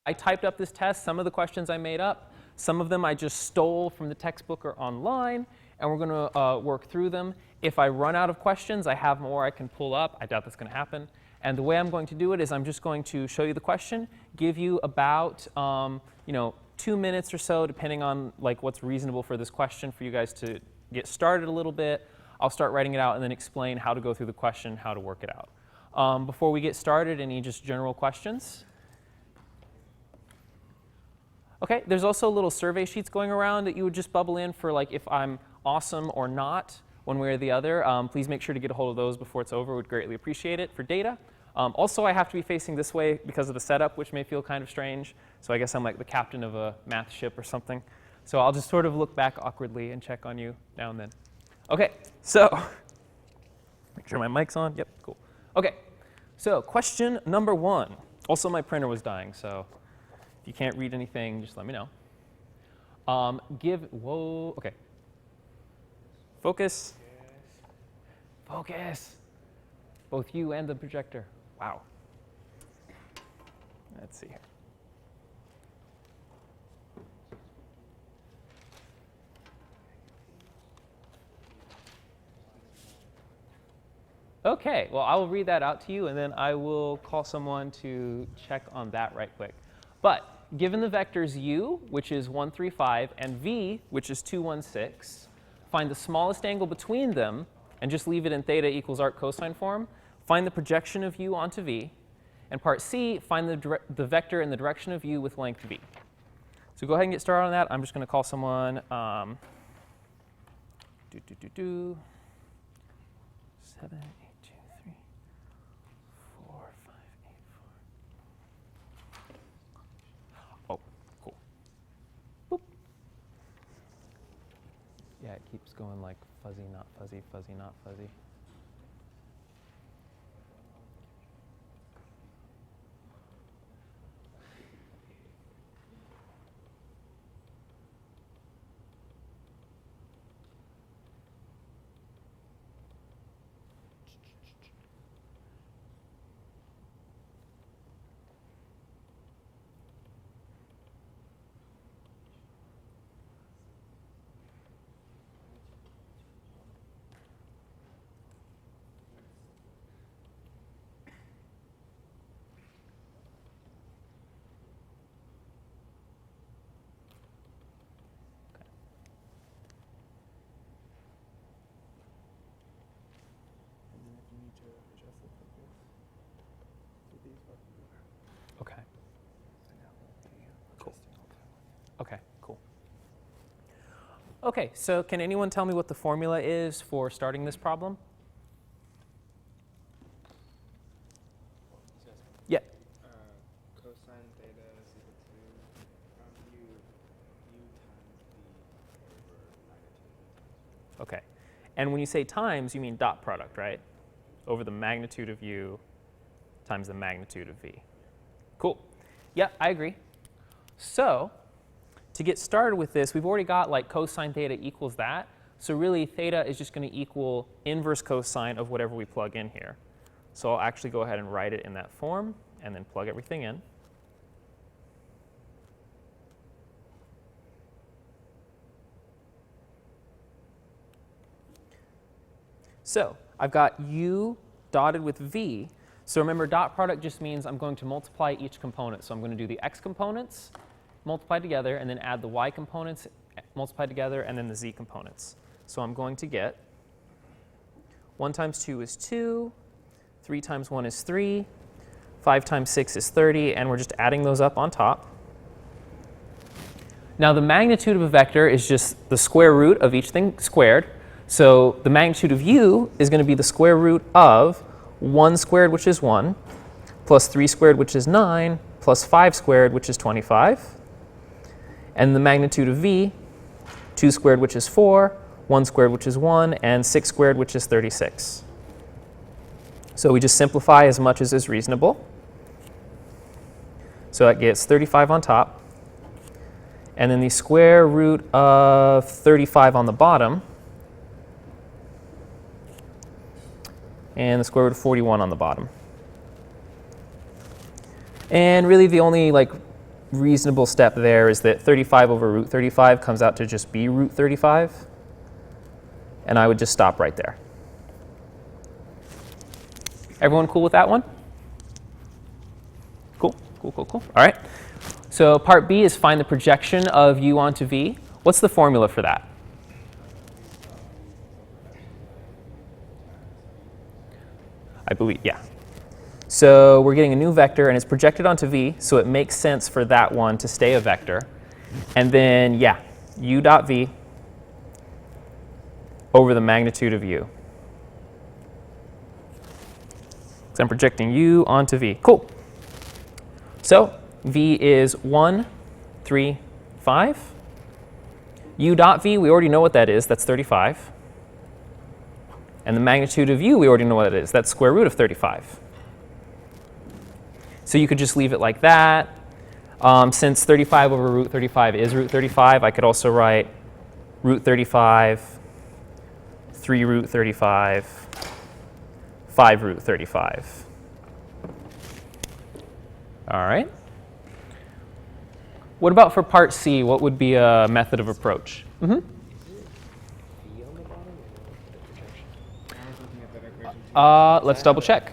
I typed up this test. Some of the questions I made up. Some of them I just stole from the textbook or online, and we're going to work through them. If I run out of questions, I have more I can pull up. I doubt that's going to happen. And the way I'm going to do it is I'm just going to show you the question, give you about 2 minutes or so, depending on like what's reasonable for this question, for you guys to get started a little bit. I'll start writing it out and then explain how to go through the question, how to work it out. Before we get started, any just general questions? Okay, there's also little survey sheets going around that you would just bubble in for like if I'm awesome or not, one way or the other. Please make sure to get a hold of those before it's over. We'd greatly appreciate it for data. Also, I have to be facing this way because of the setup, which may feel kind of strange. So I guess I'm like the captain of a math ship or something. So I'll just sort of look back awkwardly and check on you now and then. Okay, so make sure my mic's on. Yep, cool. Okay, so question number 1. Also, my printer was dying, so if you can't read anything, just let me know. Whoa, OK. Focus. Focus. Both you and the projector. Wow. Let's see here. OK, well, I will read that out to you, and then I will call someone to check on that right quick. But given the vectors u, which is 1, 3, 5, and v, which is 2, 1, 6, find the smallest angle between them, and just leave it in theta equals arc cosine form. Find the projection of u onto v. And part C, find the vector in the direction of u with length v. So go ahead and get started on that. I'm just going to call someone. 7, 8, 2, 3, 4, 5, 8, 4. Oh, cool. Boop. Yeah, it keeps going like fuzzy, not fuzzy, fuzzy, not fuzzy. OK. Cool. OK, cool. OK, so can anyone tell me what the formula is for starting this problem? Yeah. Cosine theta is equal to u times v over magnitude. OK. And when you say times, you mean dot product, right? Over the magnitude of u times the magnitude of v. Cool. Yeah, I agree. So to get started with this, we've already got like cosine theta equals that. So really, theta is just going to equal inverse cosine of whatever we plug in here. So I'll actually go ahead and write it in that form and then plug everything in. So I've got u dotted with v. So remember, dot product just means I'm going to multiply each component. So I'm going to do the x components, multiply together, and then add the y components, multiply together, and then the z components. So I'm going to get 1 times 2 is 2, 3 times 1 is 3, 5 times 6 is 30, and we're just adding those up on top. Now the magnitude of a vector is just the square root of each thing squared. So the magnitude of u is going to be the square root of 1 squared, which is 1, plus 3 squared, which is 9, plus 5 squared, which is 25. And the magnitude of v, 2 squared, which is 4, 1 squared, which is 1, and 6 squared, which is 36. So we just simplify as much as is reasonable. So that gets 35 on top. And then the square root of 35 on the bottom. And the square root of 41 on the bottom. And really the only like reasonable step there is that 35 over root 35 comes out to just be root 35. And I would just stop right there. Everyone cool with that one? Cool, cool, cool, cool. All right. So part B is find the projection of u onto v. What's the formula for that? I believe, yeah. So we're getting a new vector, and it's projected onto v, so it makes sense for that one to stay a vector. And then, yeah, u dot v over the magnitude of u. So I'm projecting u onto v. Cool. So v is 1, 3, 5. U dot v, we already know what that is. That's 35. And the magnitude of u, we already know what it is. That's square root of 35. So you could just leave it like that. Since 35 over root 35 is root 35, I could also write root 35, 3 root 35, 5 root 35. All right. What about for part C? What would be a method of approach? Mm-hmm. Let's double check.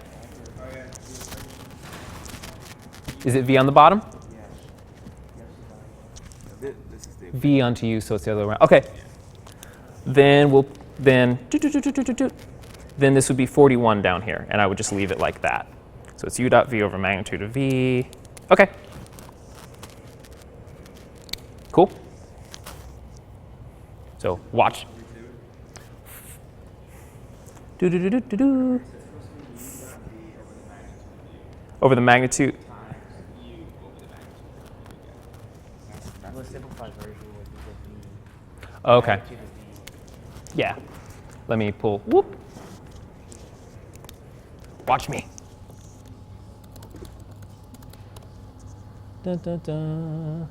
Is it v on the bottom? V onto u, so it's the other way around. Okay. Then then this would be 41 down here, and I would just leave it like that. So it's u dot v over magnitude of v. Okay. Cool. So watch. Over the magnitude. Okay. Yeah. Let me pull. Whoop. Watch me. Dun, dun, dun.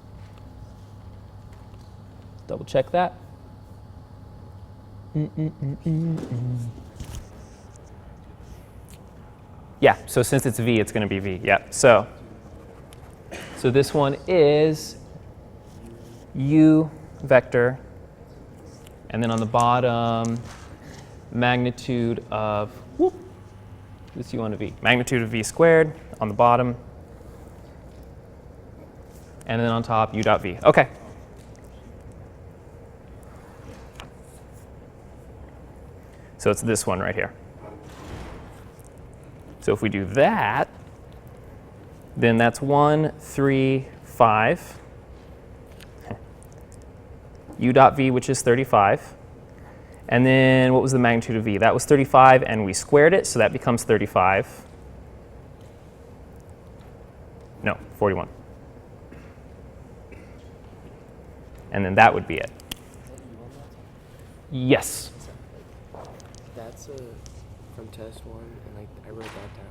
Double check that. Yeah, so since it's v, it's going to be v. Yeah, so this one is u vector, and then on the bottom, magnitude of, whoop, this u onto v, magnitude of v squared on the bottom, and then on top, u dot v. Okay. So it's this one right here. So if we do that, then that's 1, 3, 5. U dot v, which is 35. And then what was the magnitude of v? That was 35, and we squared it, so that becomes 35. No, 41. And then that would be it. Yes. That's from test 1, and I wrote that down.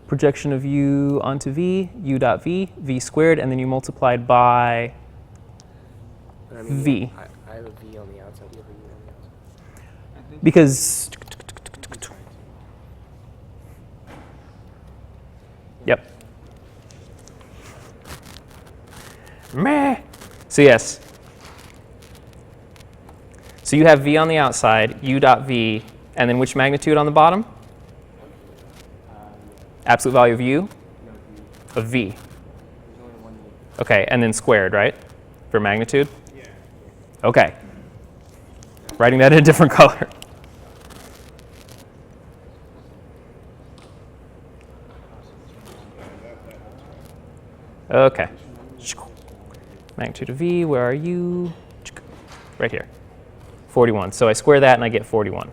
Projection of u onto v, u dot v, v squared, and then you multiplied by v. I have a v on the outside. You have a u on the outside. Because, yep. Meh. So yes. So you have v on the outside, u dot v, and then which magnitude on the bottom? Absolute value of u? Of v. Okay, and then squared, right? For magnitude? Yeah. Okay. Writing that in a different color. Okay. Magnitude of v, where are you? Right here. 41. So I square that and I get 41.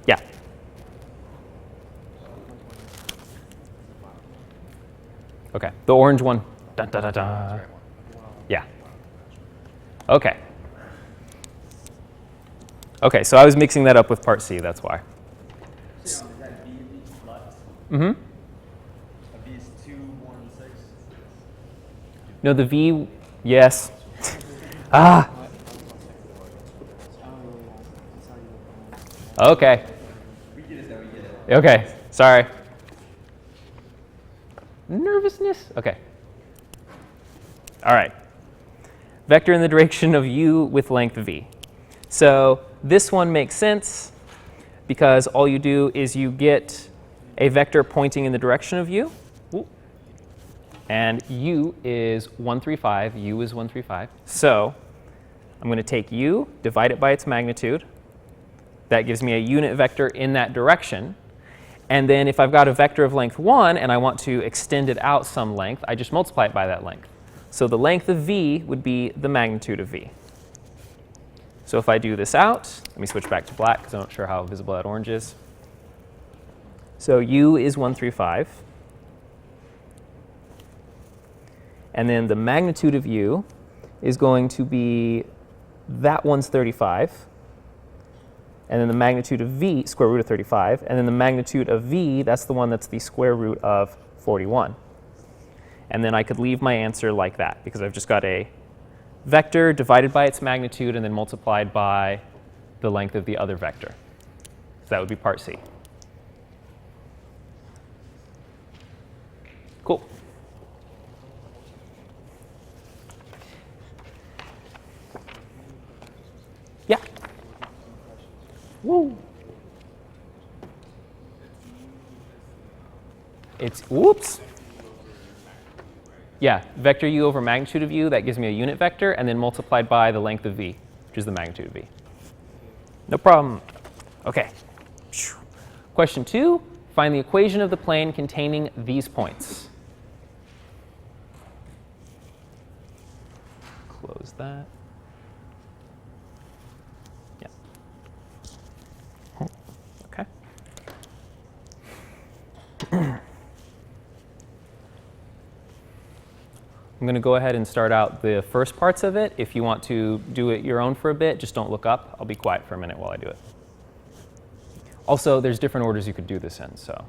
Yeah. Okay. The orange one. Dun, dun, dun, dun. Yeah. Okay. Okay, so I was mixing that up with part C, that's why. Is that B flux? Mm-hmm. A B is 2, 1, 6. No, the V, yes. Ah. Okay. We get it though, we get it. Okay, sorry. nervousness? Okay. All right. Vector in the direction of u with length v. So this one makes sense because all you do is you get a vector pointing in the direction of u. And u is 135. U is 135. So I'm going to take u, divide it by its magnitude. That gives me a unit vector in that direction. And then if I've got a vector of length 1 and I want to extend it out some length, I just multiply it by that length. So the length of v would be the magnitude of v. So if I do this out, let me switch back to black because I'm not sure how visible that orange is. So u is 135. And then the magnitude of u is going to be that one's 35. And then the magnitude of v, square root of 35. And then the magnitude of v, that's the one that's the square root of 41. And then I could leave my answer like that because I've just got a vector divided by its magnitude and then multiplied by the length of the other vector. So that would be part C. Cool. Yeah. Woo. It's, whoops. Yeah, vector u over magnitude of u, that gives me a unit vector, and then multiplied by the length of v, which is the magnitude of v. No problem. OK. Question 2, find the equation of the plane containing these points. Close that. Yeah. OK. I'm going to go ahead and start out the first parts of it. If you want to do it your own for a bit, just don't look up. I'll be quiet for a minute while I do it. Also, there's different orders you could do this in, so.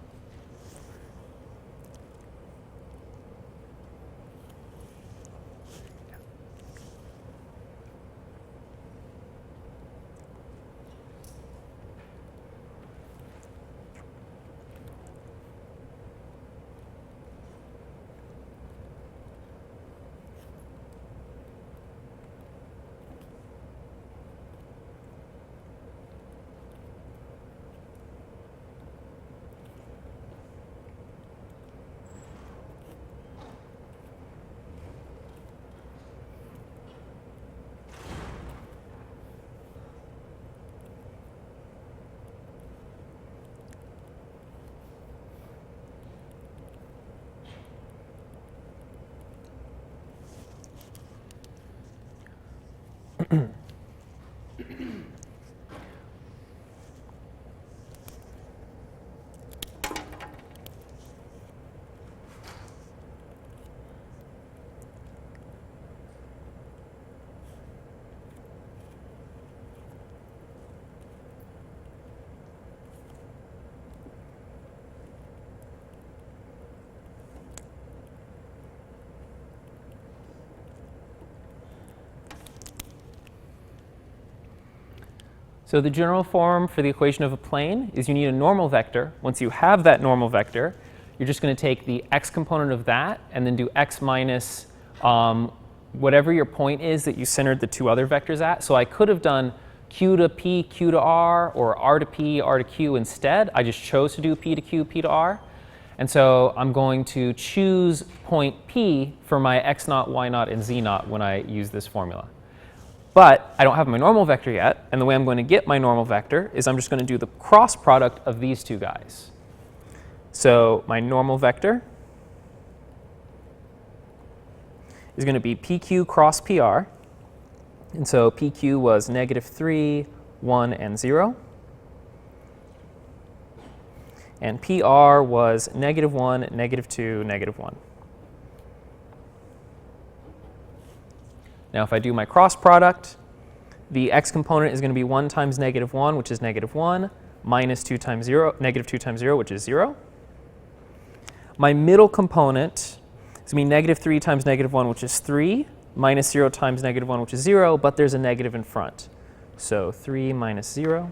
So the general form for the equation of a plane is you need a normal vector. Once you have that normal vector, you're just going to take the x component of that and then do x minus whatever your point is that you centered the two other vectors at. So I could have done q to p, q to r, or r to p, r to q instead. I just chose to do p to q, p to r. And so I'm going to choose point p for my x naught, y naught, and z naught when I use this formula. But I don't have my normal vector yet, and the way I'm going to get my normal vector is I'm just going to do the cross product of these two guys. So my normal vector is going to be pq cross pr. And so pq was -3, 1, and 0. And pr was -1, -2, -1. Now if I do my cross product, the x component is going to be 1 times -1, which is -1, minus 2 times 0, -2 times 0, which is 0. My middle component is going to be -3 times -1, which is 3, minus 0 times -1, which is 0, but there's a negative in front. So 3 minus 0.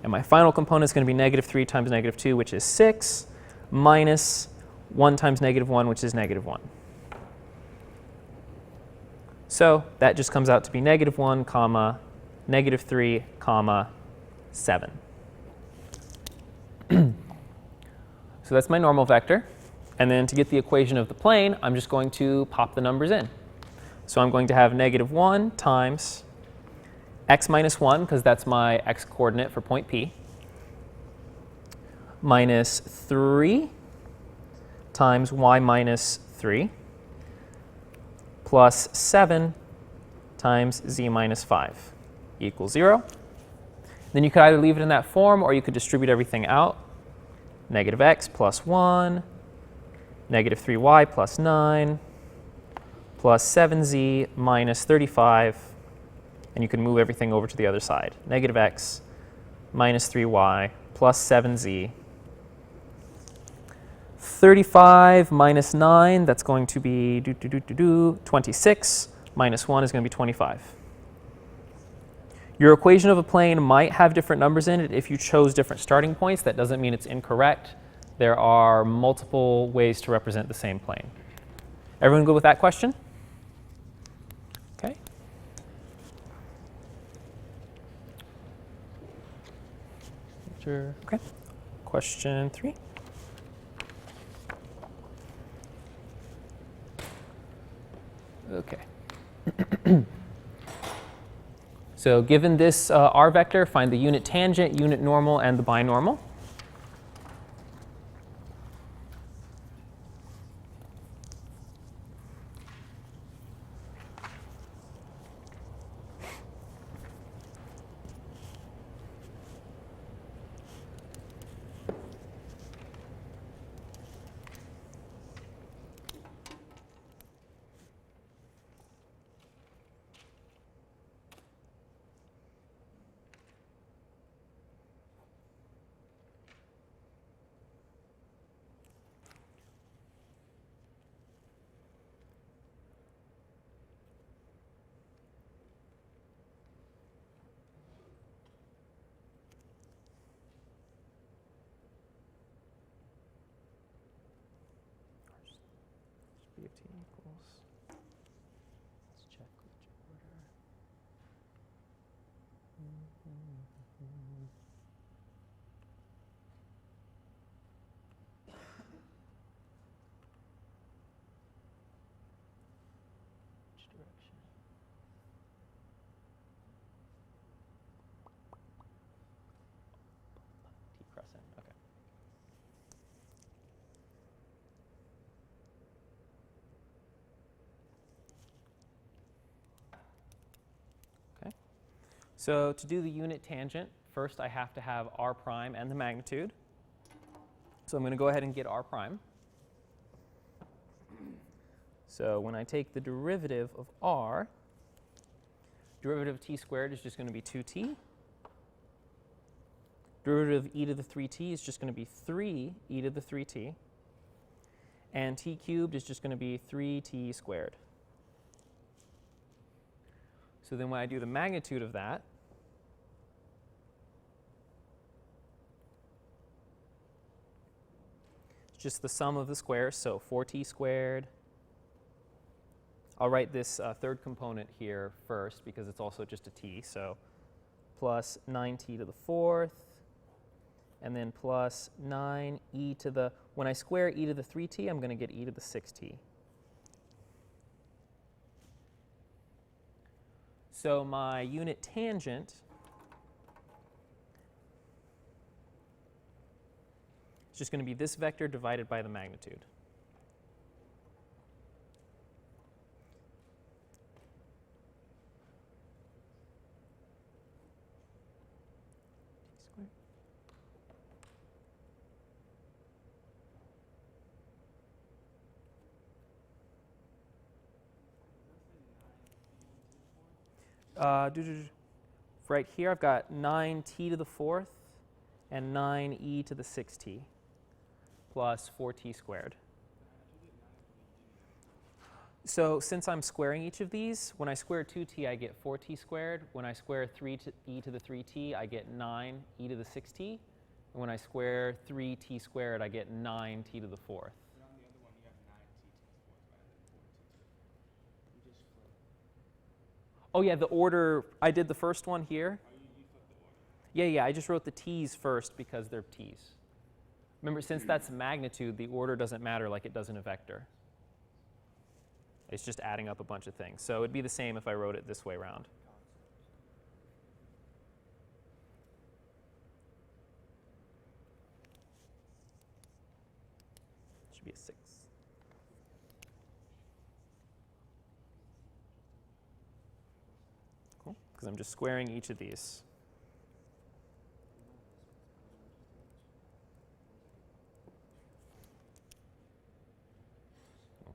And my final component is going to be -3 times -2, which is 6, minus 1 times negative 1, which is negative 1. So that just comes out to be negative 1, comma, negative 3, comma, 7. So that's my normal vector. And then to get the equation of the plane, I'm just going to pop the numbers in. So I'm going to have negative 1 times x minus 1, because that's my x coordinate for point P, minus 3 times y minus 3, plus 7 times z minus 5 equals 0. Then you could either leave it in that form, or you could distribute everything out. Negative x plus 1, negative 3y plus 9, plus 7z minus 35, and you can move everything over to the other side. Negative x minus 3y plus 7z. 35 minus 9, that's going to be 26, minus 1 is going to be 25. Your equation of a plane might have different numbers in it if you chose different starting points. That doesn't mean it's incorrect. There are multiple ways to represent the same plane. Everyone good with that question? Okay. Okay. Question 3. Okay. So given this r vector, find the unit tangent, unit normal, and the binormal. B of t equals, let's check which order. Which direction? T cross n, okay. So to do the unit tangent, first I have to have r prime and the magnitude. So I'm going to go ahead and get r prime. So when I take the derivative of r, derivative of t squared is just going to be 2t. Derivative of e to the 3t is just going to be 3 e to the 3t. And t cubed is just going to be 3t squared. So then when I do the magnitude of that, it's just the sum of the squares, so 4t squared. I'll write this third component here first because it's also just a t, so plus 9t to the 4th, and then plus 9e to the, when I square e to the 3t, I'm going to get e to the 6t. So my unit tangent is just going to be this vector divided by the magnitude. Right here, I've got 9t to the 4th and 9e to the 6t plus 4t squared. So since I'm squaring each of these, when I square 2t, I get 4t squared. When I square 3e to the 3t, I get 9e to the 6t. And when I square 3t squared, I get 9t to the 4th. Oh yeah, the order, I did the first one here. Yeah, I just wrote the t's first because they're t's. Remember, since that's magnitude, the order doesn't matter like it does in a vector. It's just adding up a bunch of things. So it'd be the same if I wrote it this way around. Should be a 6. Cool, because I'm just squaring each of these.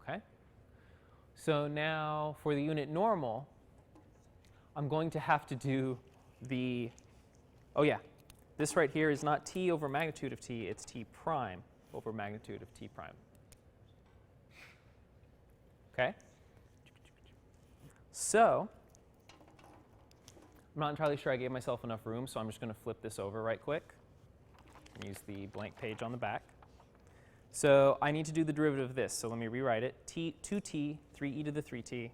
Okay. So now for the unit normal, I'm going to have to do the, oh yeah, this right here is not t over magnitude of t, it's t prime over magnitude of t prime. Okay? So, I'm not entirely sure I gave myself enough room, so I'm just going to flip this over right quick and use the blank page on the back. So I need to do the derivative of this, so let me rewrite it. 2t, 3e to the 3t.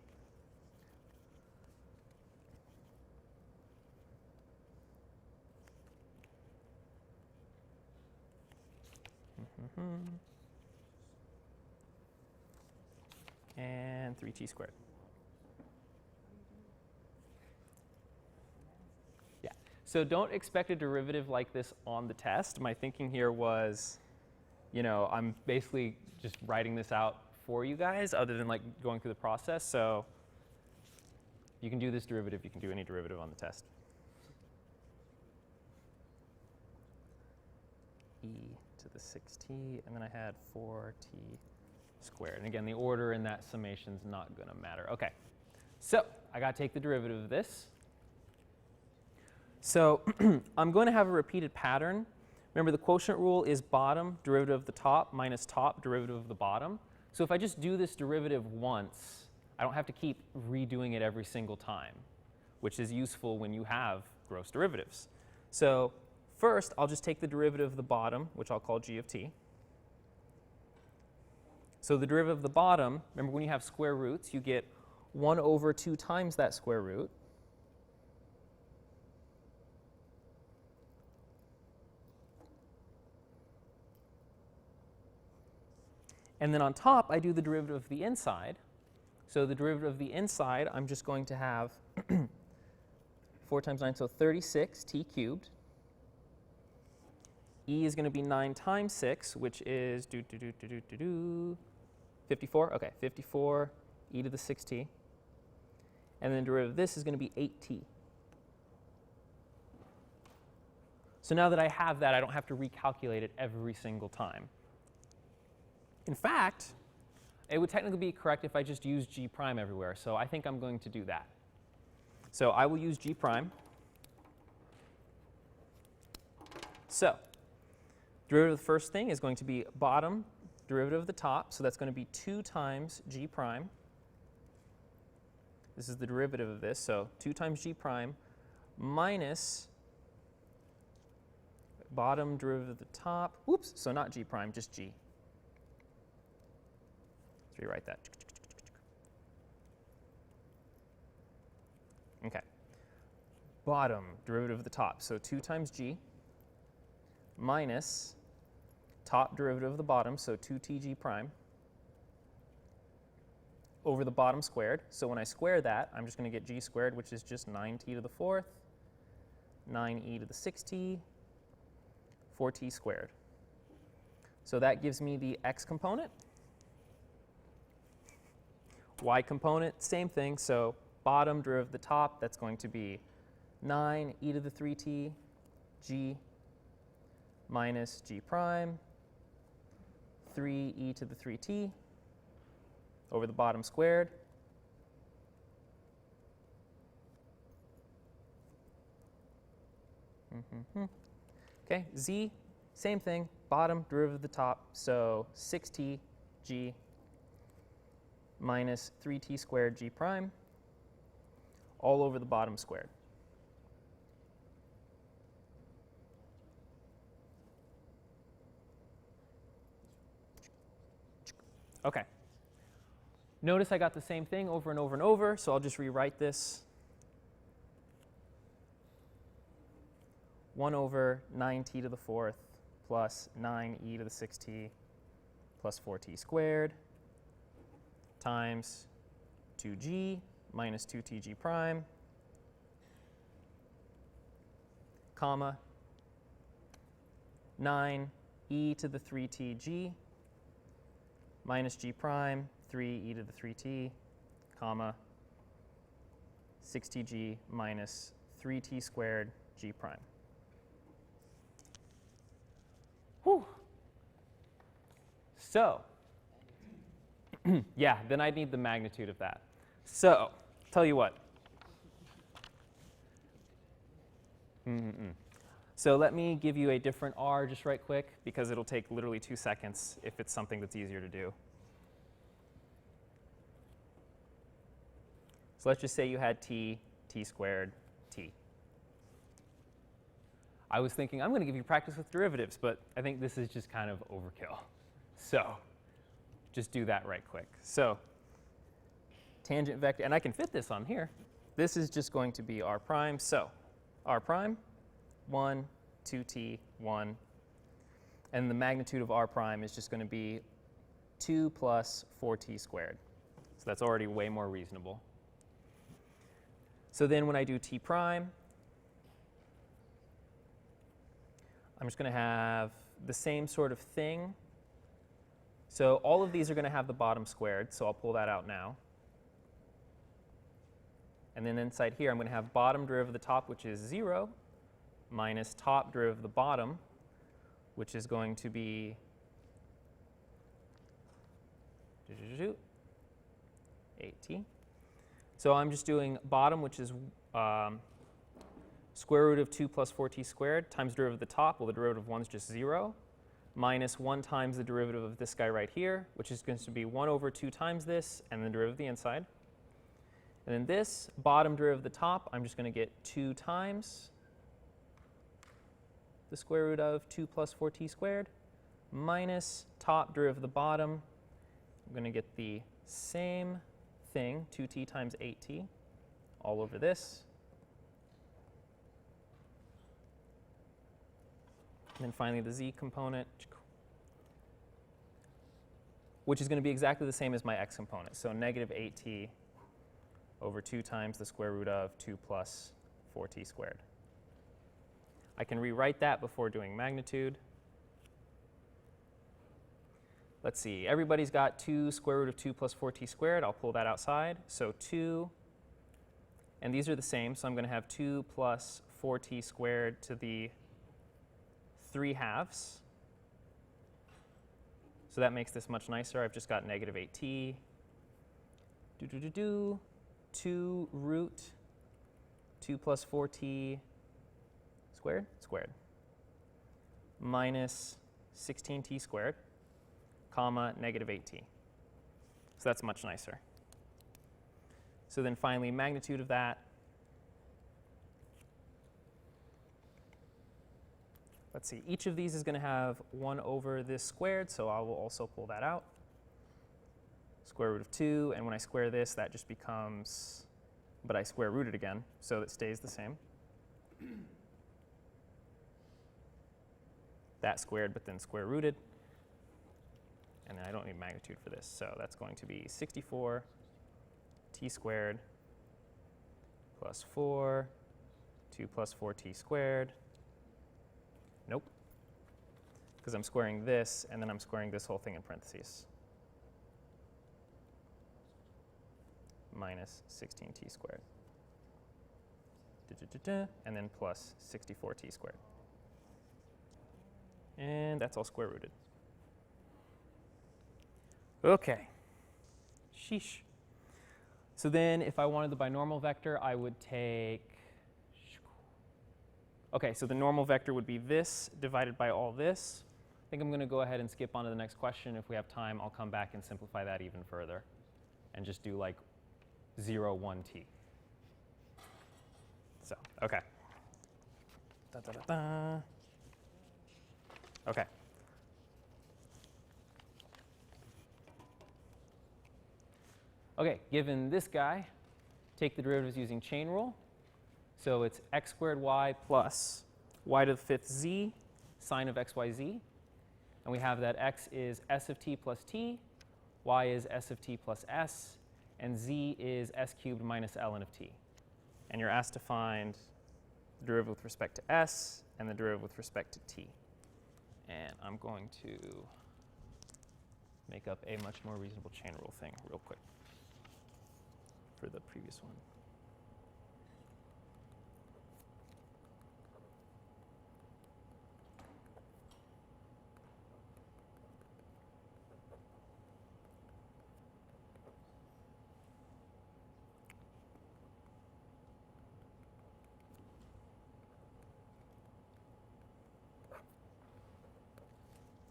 And 3t squared. Yeah, so don't expect a derivative like this on the test. My thinking here was, you know, I'm basically just writing this out for you guys other than like going through the process. So you can do this derivative, you can do any derivative on the test. E to the 6t, and then I had 4t squared. And again, the order in that summation is not going to matter. Okay, so I got to take the derivative of this. So I'm going to have a repeated pattern. Remember, the quotient rule is bottom derivative of the top minus top derivative of the bottom. So if I just do this derivative once, I don't have to keep redoing it every single time, which is useful when you have gross derivatives. So first, I'll just take the derivative of the bottom, which I'll call g of t. So the derivative of the bottom, remember when you have square roots, you get 1 over 2 times that square root. And then on top, I do the derivative of the inside. So the derivative of the inside, I'm just going to have 4 times 9, so 36 t cubed. E is going to be 9 times 6, which is 54. OK, 54 e to the 6t. And then the derivative of this is going to be 8t. So now that I have that, I don't have to recalculate it every single time. In fact, it would technically be correct if I just used g prime everywhere. So I think I'm going to do that. So I will use g prime. So derivative of the first thing is going to be bottom derivative of the top. So that's going to be 2 times g prime. This is the derivative of this. So 2 times g prime minus bottom derivative of the top. Oops, so not g prime, just g. Let's rewrite that. OK. Bottom derivative of the top. So 2 times g minus top derivative of the bottom, so 2tg prime, over the bottom squared. So when I square that, I'm just going to get g squared, which is just 9t to the 4th, 9e to the 6t, 4t squared. So that gives me the x component. Y component, same thing. So bottom derivative of the top, that's going to be 9e to the 3t, g minus g prime, 3e to the 3t, over the bottom squared. OK, z, same thing, bottom derivative of the top, so 6t g minus 3t squared g prime, all over the bottom squared. OK. Notice I got the same thing over and over and over, so I'll just rewrite this. 1 over 9t to the 4th plus 9e to the 6t plus 4t squared times 2g minus 2tg prime, comma, 9e to the 3tg minus g prime, 3e to the 3t, comma, 6tg minus 3t squared g prime. Whew. So, yeah, then I'd need the magnitude of that. So, tell you what. So let me give you a different R just right quick, because it'll take literally 2 seconds if it's something that's easier to do. So let's just say you had t squared, t. I was thinking I'm going to give you practice with derivatives, but I think this is just kind of overkill. So just do that right quick. So tangent vector, and I can fit this on here. This is just going to be r prime. So r prime, 1, 2t, 1. And the magnitude of r prime is just going to be 2 plus 4t squared. So that's already way more reasonable. So then when I do t prime, I'm just going to have the same sort of thing. So all of these are going to have the bottom squared, so I'll pull that out now. And then inside here, I'm going to have bottom derivative of the top, which is 0, minus top derivative of the bottom, which is going to be 8t. So I'm just doing bottom, which is square root of 2 plus 4t squared times derivative of the top. Well, the derivative of 1 is just 0, minus 1 times the derivative of this guy right here, which is going to be 1 over 2 times this, and the derivative of the inside. And then this bottom derivative of the top, I'm just going to get 2 times the square root of 2 plus 4t squared, minus top derivative of the bottom. I'm going to get the same thing, 2t times 8t, all over this. And then finally the z component, which is going to be exactly the same as my x component. So negative 8t over 2 times the square root of 2 plus 4t squared. I can rewrite that before doing magnitude. Let's see, everybody's got 2 square root of 2 plus 4t squared. I'll pull that outside. So 2, and these are the same, so I'm going to have 2 plus 4t squared to the 3/2. So that makes this much nicer. I've just got negative 8t. 2 root 2 plus 4t squared, minus 16t squared, comma, negative 8t. So that's much nicer. So then finally, magnitude of that. Let's see, each of these is going to have 1 over this squared, so I will also pull that out. Square root of 2, and when I square this, that just becomes, but I square root it again, so it stays the same. That squared, but then square rooted. And then I don't need magnitude for this, so that's going to be 64 t squared plus 4, 2 plus 4t squared. Nope, because I'm squaring this, and then I'm squaring this whole thing in parentheses. Minus 16t squared. And then plus 64t squared. And that's all square rooted. OK. Sheesh. So then if I wanted the binormal vector, I would take, OK, so the normal vector would be this divided by all this. I think I'm going to go ahead and skip on to the next question. If we have time, I'll come back and simplify that even further and just do like 0, 1t. So, OK. OK. OK, given this guy, take the derivatives using chain rule. So it's x squared y plus y to the fifth z sine of xyz. And we have that x is s of t plus t, y is s of t plus s, and z is s cubed minus ln of t. And you're asked to find the derivative with respect to s and the derivative with respect to t. And I'm going to make up a much more reasonable chain rule thing real quick for the previous one.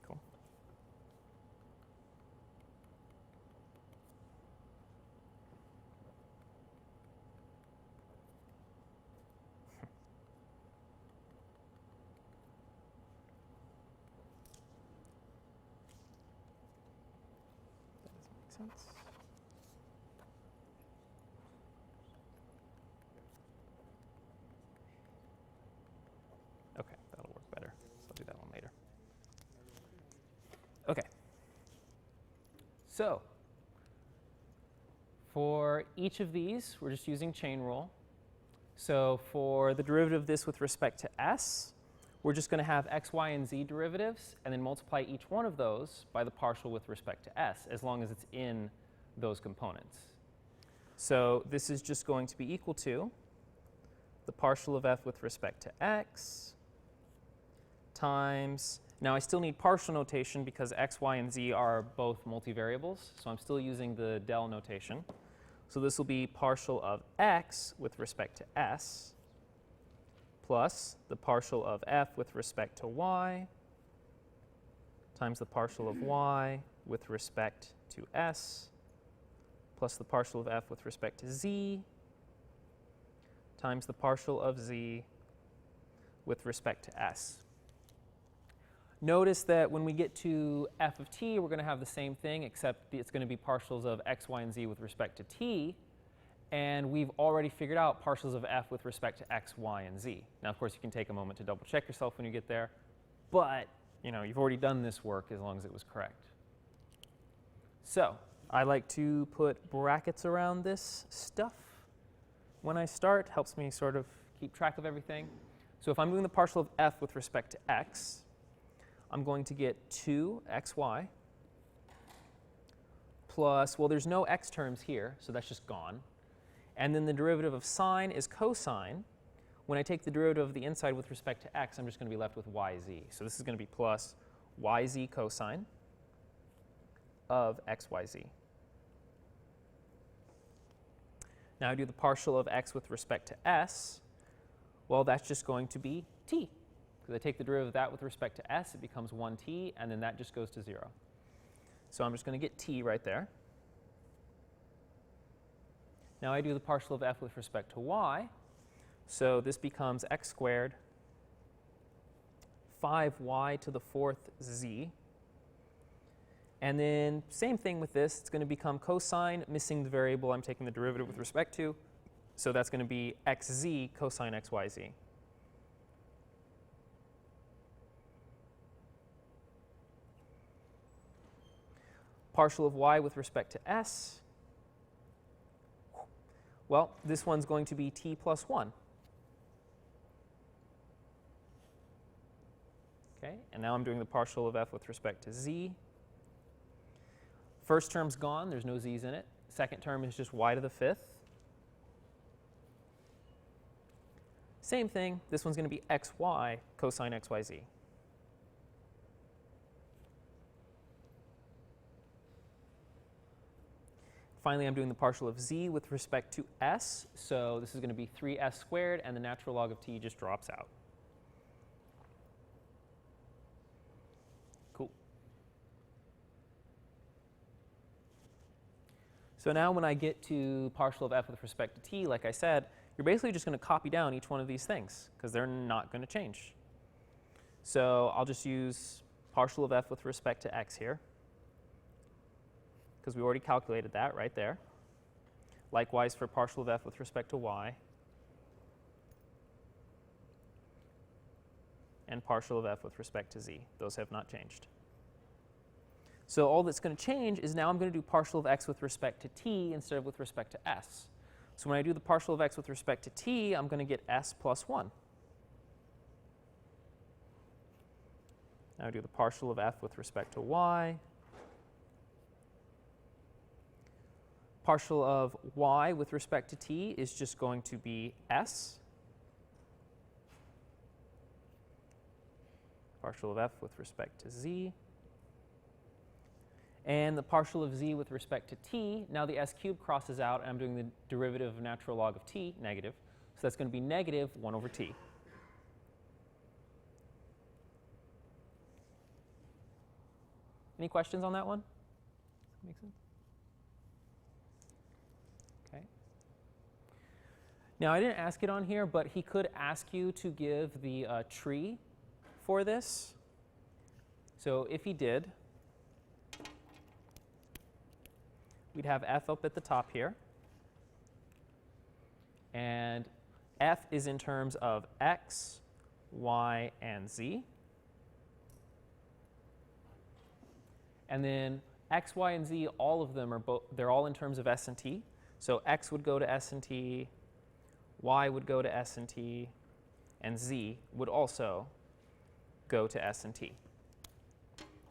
Cool. That doesn't make sense. Okay, that'll work better. So I'll do that one later. Okay. So for each of these, we're just using chain rule. So for the derivative of this with respect to s, we're just going to have x, y, and z derivatives, and then multiply each one of those by the partial with respect to s, as long as it's in those components. So this is just going to be equal to the partial of f with respect to x times, now I still need partial notation because x, y, and z are both multivariables, so I'm still using the del notation. So this will be partial of x with respect to s plus the partial of f with respect to y times the partial of y with respect to s plus the partial of f with respect to z times the partial of z with respect to s. Notice that when we get to f of t, we're going to have the same thing, except it's going to be partials of x, y, and z with respect to t. And we've already figured out partials of f with respect to x, y, and z. Now, of course, you can take a moment to double check yourself when you get there. But you've already done this work as long as it was correct. So I like to put brackets around this stuff when I start. Helps me sort of keep track of everything. So if I'm doing the partial of f with respect to x, I'm going to get 2xy plus, well, there's no x terms here, so that's just gone. And then the derivative of sine is cosine. When I take the derivative of the inside with respect to x, I'm just going to be left with yz. So this is going to be plus yz cosine of xyz. Now I do the partial of x with respect to s. Well, that's just going to be t. Because I take the derivative of that with respect to s, it becomes 1t, and then that just goes to 0. So I'm just going to get t right there. Now I do the partial of f with respect to y. So this becomes x squared 5y to the fourth z. And then same thing with this. It's going to become cosine, missing the variable I'm taking the derivative with respect to. So that's going to be xz cosine xyz. Partial of y with respect to s. Well, this one's going to be t plus 1. Okay, and now I'm doing the partial of f with respect to z. First term's gone, there's no z's in it. Second term is just y to the fifth. Same thing, this one's going to be xy cosine xyz. Finally, I'm doing the partial of z with respect to s. So this is going to be 3s squared, and the natural log of t just drops out. Cool. So now when I get to partial of f with respect to t, like I said, you're basically just going to copy down each one of these things, because they're not going to change. So I'll just use partial of f with respect to x here, because we already calculated that right there. Likewise for partial of f with respect to y. and partial of f with respect to z. Those have not changed. So all that's going to change is now I'm going to do partial of x with respect to t instead of with respect to s. So when I do the partial of x with respect to t, I'm going to get s plus 1. Now I do the partial of f with respect to y. Partial of y with respect to t is just going to be s. Partial of f with respect to z. And the partial of z with respect to t, now the s cubed crosses out, and I'm doing the derivative of natural log of t, negative. So that's going to be negative 1 over t. Any questions on that one? Does that make sense? Okay. Now, I didn't ask it on here, but he could ask you to give the tree for this. So if he did, we'd have f up at the top here. And f is in terms of x, y, and z. And then x, y, and z, all of them are they're all in terms of s and t. So x would go to s and t, y would go to s and t, and z would also go to s and t.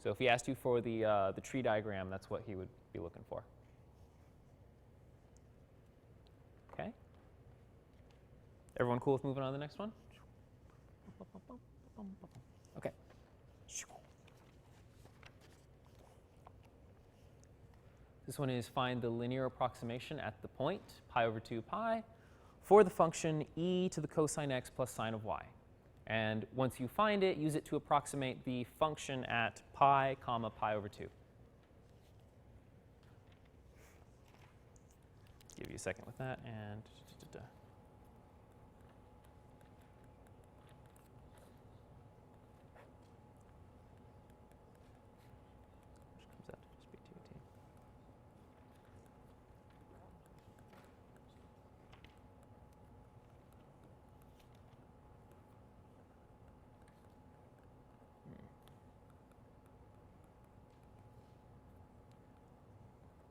So if he asked you for the tree diagram, that's what he would be looking for. Okay? Everyone cool with moving on to the next one? Okay. This one is find the linear approximation at the point pi over 2 pi for the function e to the cosine x plus sine of y. And once you find it, use it to approximate the function at pi comma pi over 2. Give you a second with that, and which comes out to just be 2t.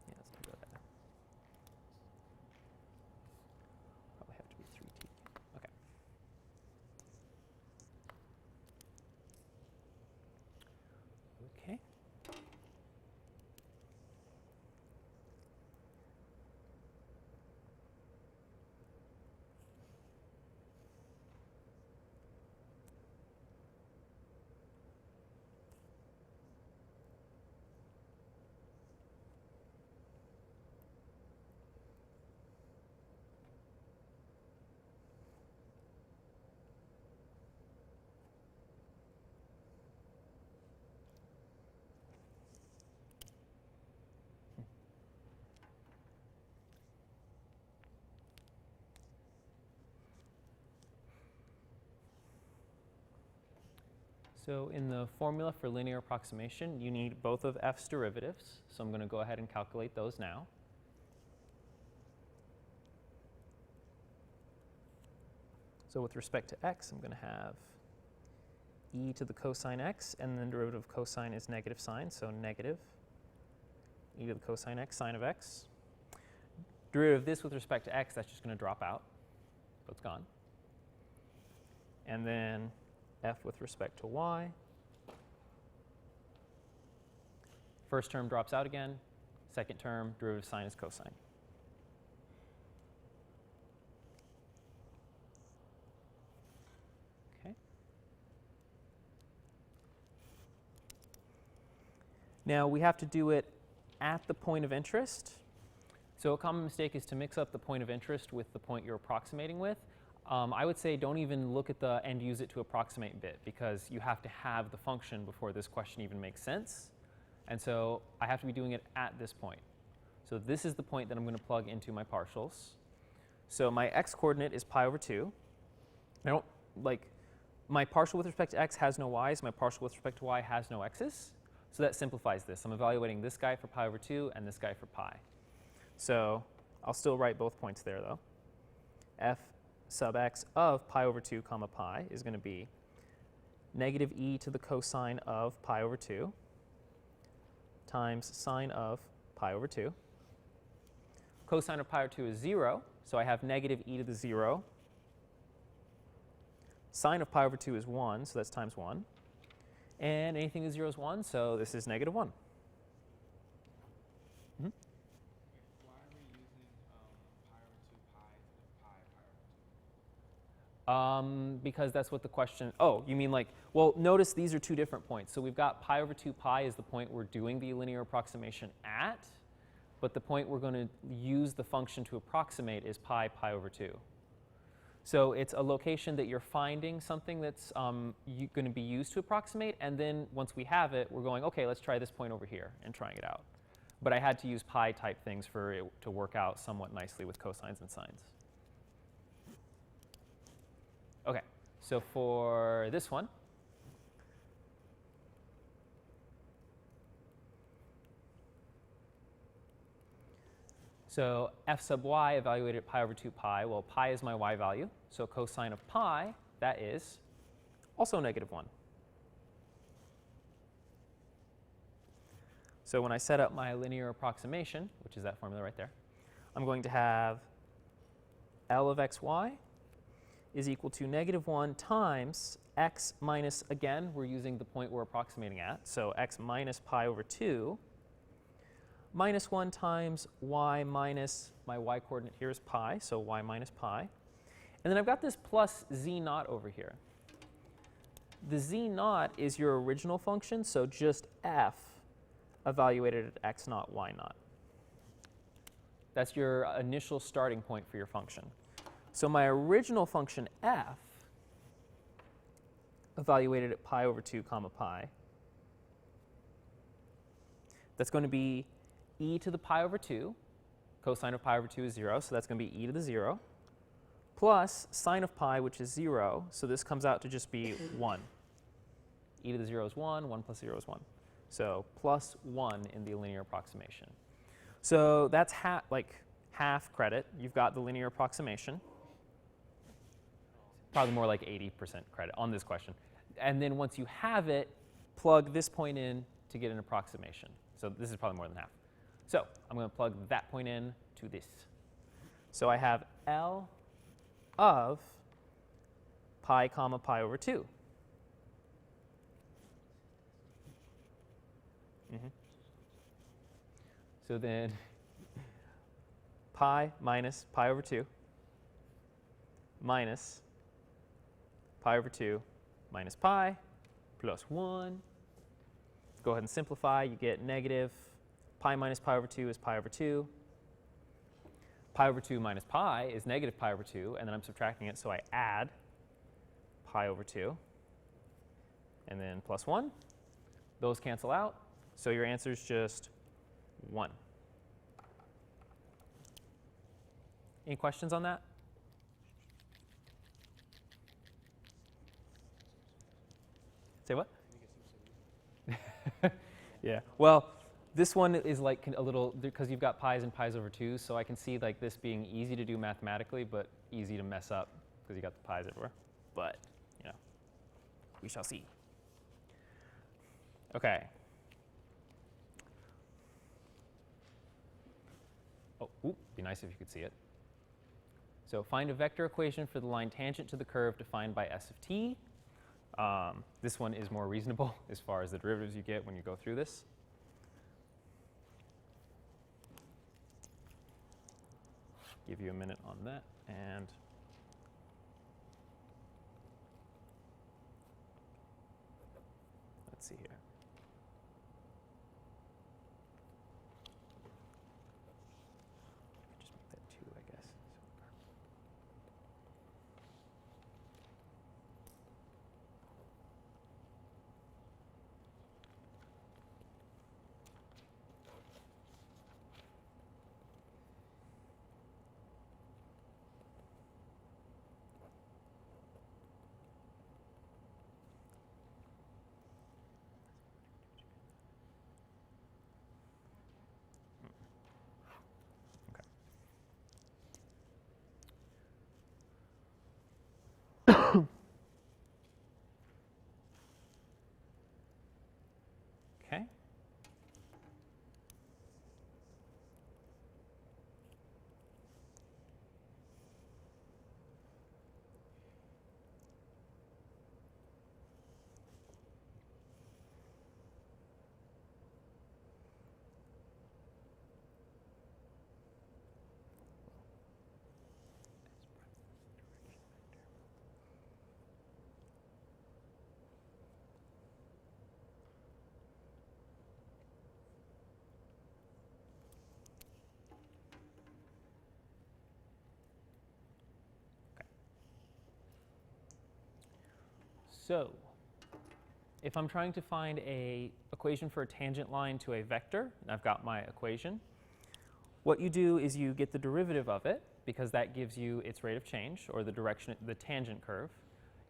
Yeah, that's not good either. Probably have to be 3t. Okay. Okay. So in the formula for linear approximation, you need both of f's derivatives. So I'm going to go ahead and calculate those now. So with respect to x, I'm going to have e to the cosine x, and then derivative of cosine is negative sine, so negative e to the cosine x, sine of x. Derivative of this with respect to x, that's just going to drop out, so it's gone. And then f with respect to y. First term drops out again. Second term, derivative of sine is cosine. Okay. Now we have to do it at the point of interest. So a common mistake is to mix up the point of interest with the point you're approximating with. I would say don't even look at the and use it to approximate bit, because you have to have the function before this question even makes sense. And so I have to be doing it at this point. So this is the point that I'm going to plug into my partials. So my x coordinate is pi over 2. I don't my partial with respect to x has no y's. My partial with respect to y has no x's. So that simplifies this. I'm evaluating this guy for pi over 2 and this guy for pi. So I'll still write both points there, though. F sub x of pi over 2 comma pi is going to be negative e to the cosine of pi over 2 times sine of pi over 2. Cosine of pi over 2 is 0, so I have negative e to the 0. Sine of pi over 2 is 1, so that's times 1. And anything with 0 is 1, so this is negative 1. Why are we using pi over 2 pi to the pi over 2? Because that's what the question, oh, you mean like, well, notice these are two different points. So we've got pi over 2 pi is the point we're doing the linear approximation at, but the point we're going to use the function to approximate is pi over 2. So it's a location that you're finding something that's going to be used to approximate, and then once we have it, we're going, okay, let's try this point over here and trying it out. But I had to use pi type things for it to work out somewhat nicely with cosines and sines. Okay, so for this one, so f sub y evaluated at pi over 2 pi, well, pi is my y value, so cosine of pi, that is also negative 1. So when I set up my linear approximation, which is that formula right there, I'm going to have L of xy is equal to negative 1 times x minus, again, we're using the point we're approximating at, so x minus pi over 2, minus 1 times y minus, my y coordinate here is pi, so y minus pi. And then I've got this plus z naught over here. The z naught is your original function, so just f evaluated at x naught, y naught. That's your initial starting point for your function. So my original function f evaluated at pi over 2 comma pi, that's going to be e to the pi over 2. Cosine of pi over 2 is 0, so that's going to be e to the 0, plus sine of pi, which is 0, so this comes out to just be 1. E to the 0 is 1, 1 plus 0 is 1. So plus 1 in the linear approximation. So that's half credit. You've got the linear approximation. Probably more like 80% credit on this question. And then once you have it, plug this point in to get an approximation. So this is probably more than half. So I'm going to plug that point in to this. So I have L of pi comma pi over 2. So then pi minus pi over 2 minus pi over 2 minus pi plus 1. Go ahead and simplify. You get negative pi minus pi over 2 is pi over 2. Pi over 2 minus pi is negative pi over 2, and then I'm subtracting it, so I add pi over 2, and then plus 1. Those cancel out, so your answer is just 1. Any questions on that? Say what? Yeah. Well, this one is like a little, because you've got pi's and pi's over 2, so I can see like this being easy to do mathematically, but easy to mess up because you got the pi's everywhere. But, you know, we shall see. Okay. Oh, be nice if you could see it. So find a vector equation for the line tangent to the curve defined by s of t. This one is more reasonable as far as the derivatives you get when you go through this. Give you a minute on that, and let's see here. Just make that 2, I guess. So if I'm trying to find a equation for a tangent line to a vector, and I've got my equation, what you do is you get the derivative of it, because that gives you its rate of change, or the direction, the tangent curve.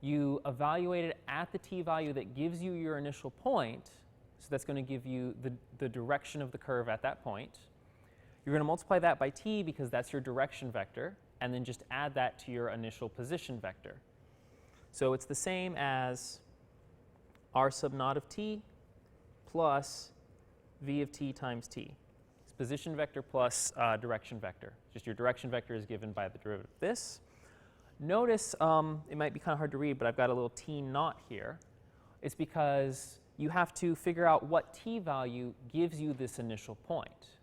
You evaluate it at the t value that gives you your initial point, so that's going to give you the direction of the curve at that point. You're going to multiply that by t because that's your direction vector, and then just add that to your initial position vector. So it's the same as r sub naught of t plus v of t times t. It's position vector plus direction vector. Just your direction vector is given by the derivative of this. Notice it might be kind of hard to read, but I've got a little t naught here. It's because you have to figure out what t value gives you this initial point.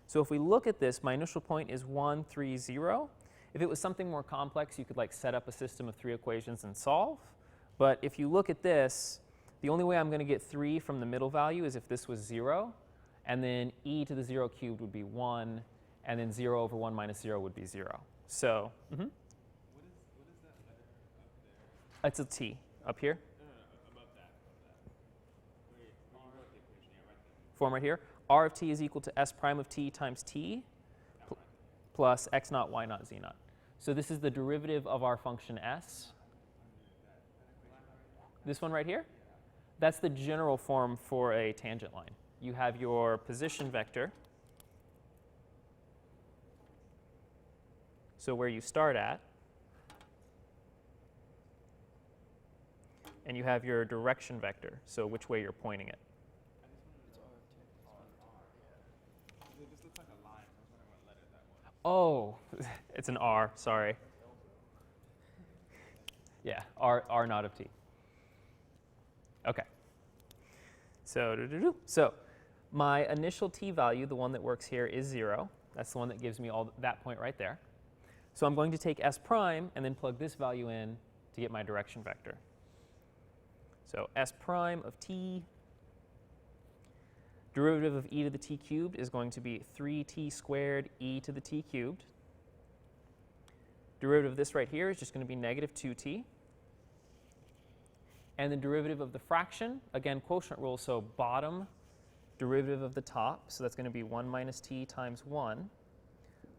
So if we look at this, my initial point is 1, 3, 0. If it was something more complex, you could like set up a system of 3 equations and solve. But if you look at this, the only way I'm going to get 3 from the middle value is if this was 0. And then e to the 0 cubed would be 1. And then 0 over 1 minus 0 would be 0. So, What is that letter up there? it's a t up here. No, above that. Where you wrote the equation, yeah, right there. Form right here. R of t is equal to s prime of t times t plus x naught, y naught, z naught. So this is the derivative of our function s. This one right here? That's the general form for a tangent line. You have your position vector. So where you start at. And you have your direction vector, so which way you're pointing it. It's R of 10. This looks like a line. I was wondering what letter that was. Oh, it's an R, sorry. Yeah, R naught of t. Okay. So my initial t value, the one that works here, is 0. That's the one that gives me all that point right there. So I'm going to take s prime and then plug this value in to get my direction vector. So s prime of t, derivative of e to the t cubed is going to be 3t squared e to the t cubed. Derivative of this right here is just going to be negative 2t. And the derivative of the fraction, again, quotient rule, so bottom derivative of the top, so that's going to be 1 minus t times 1,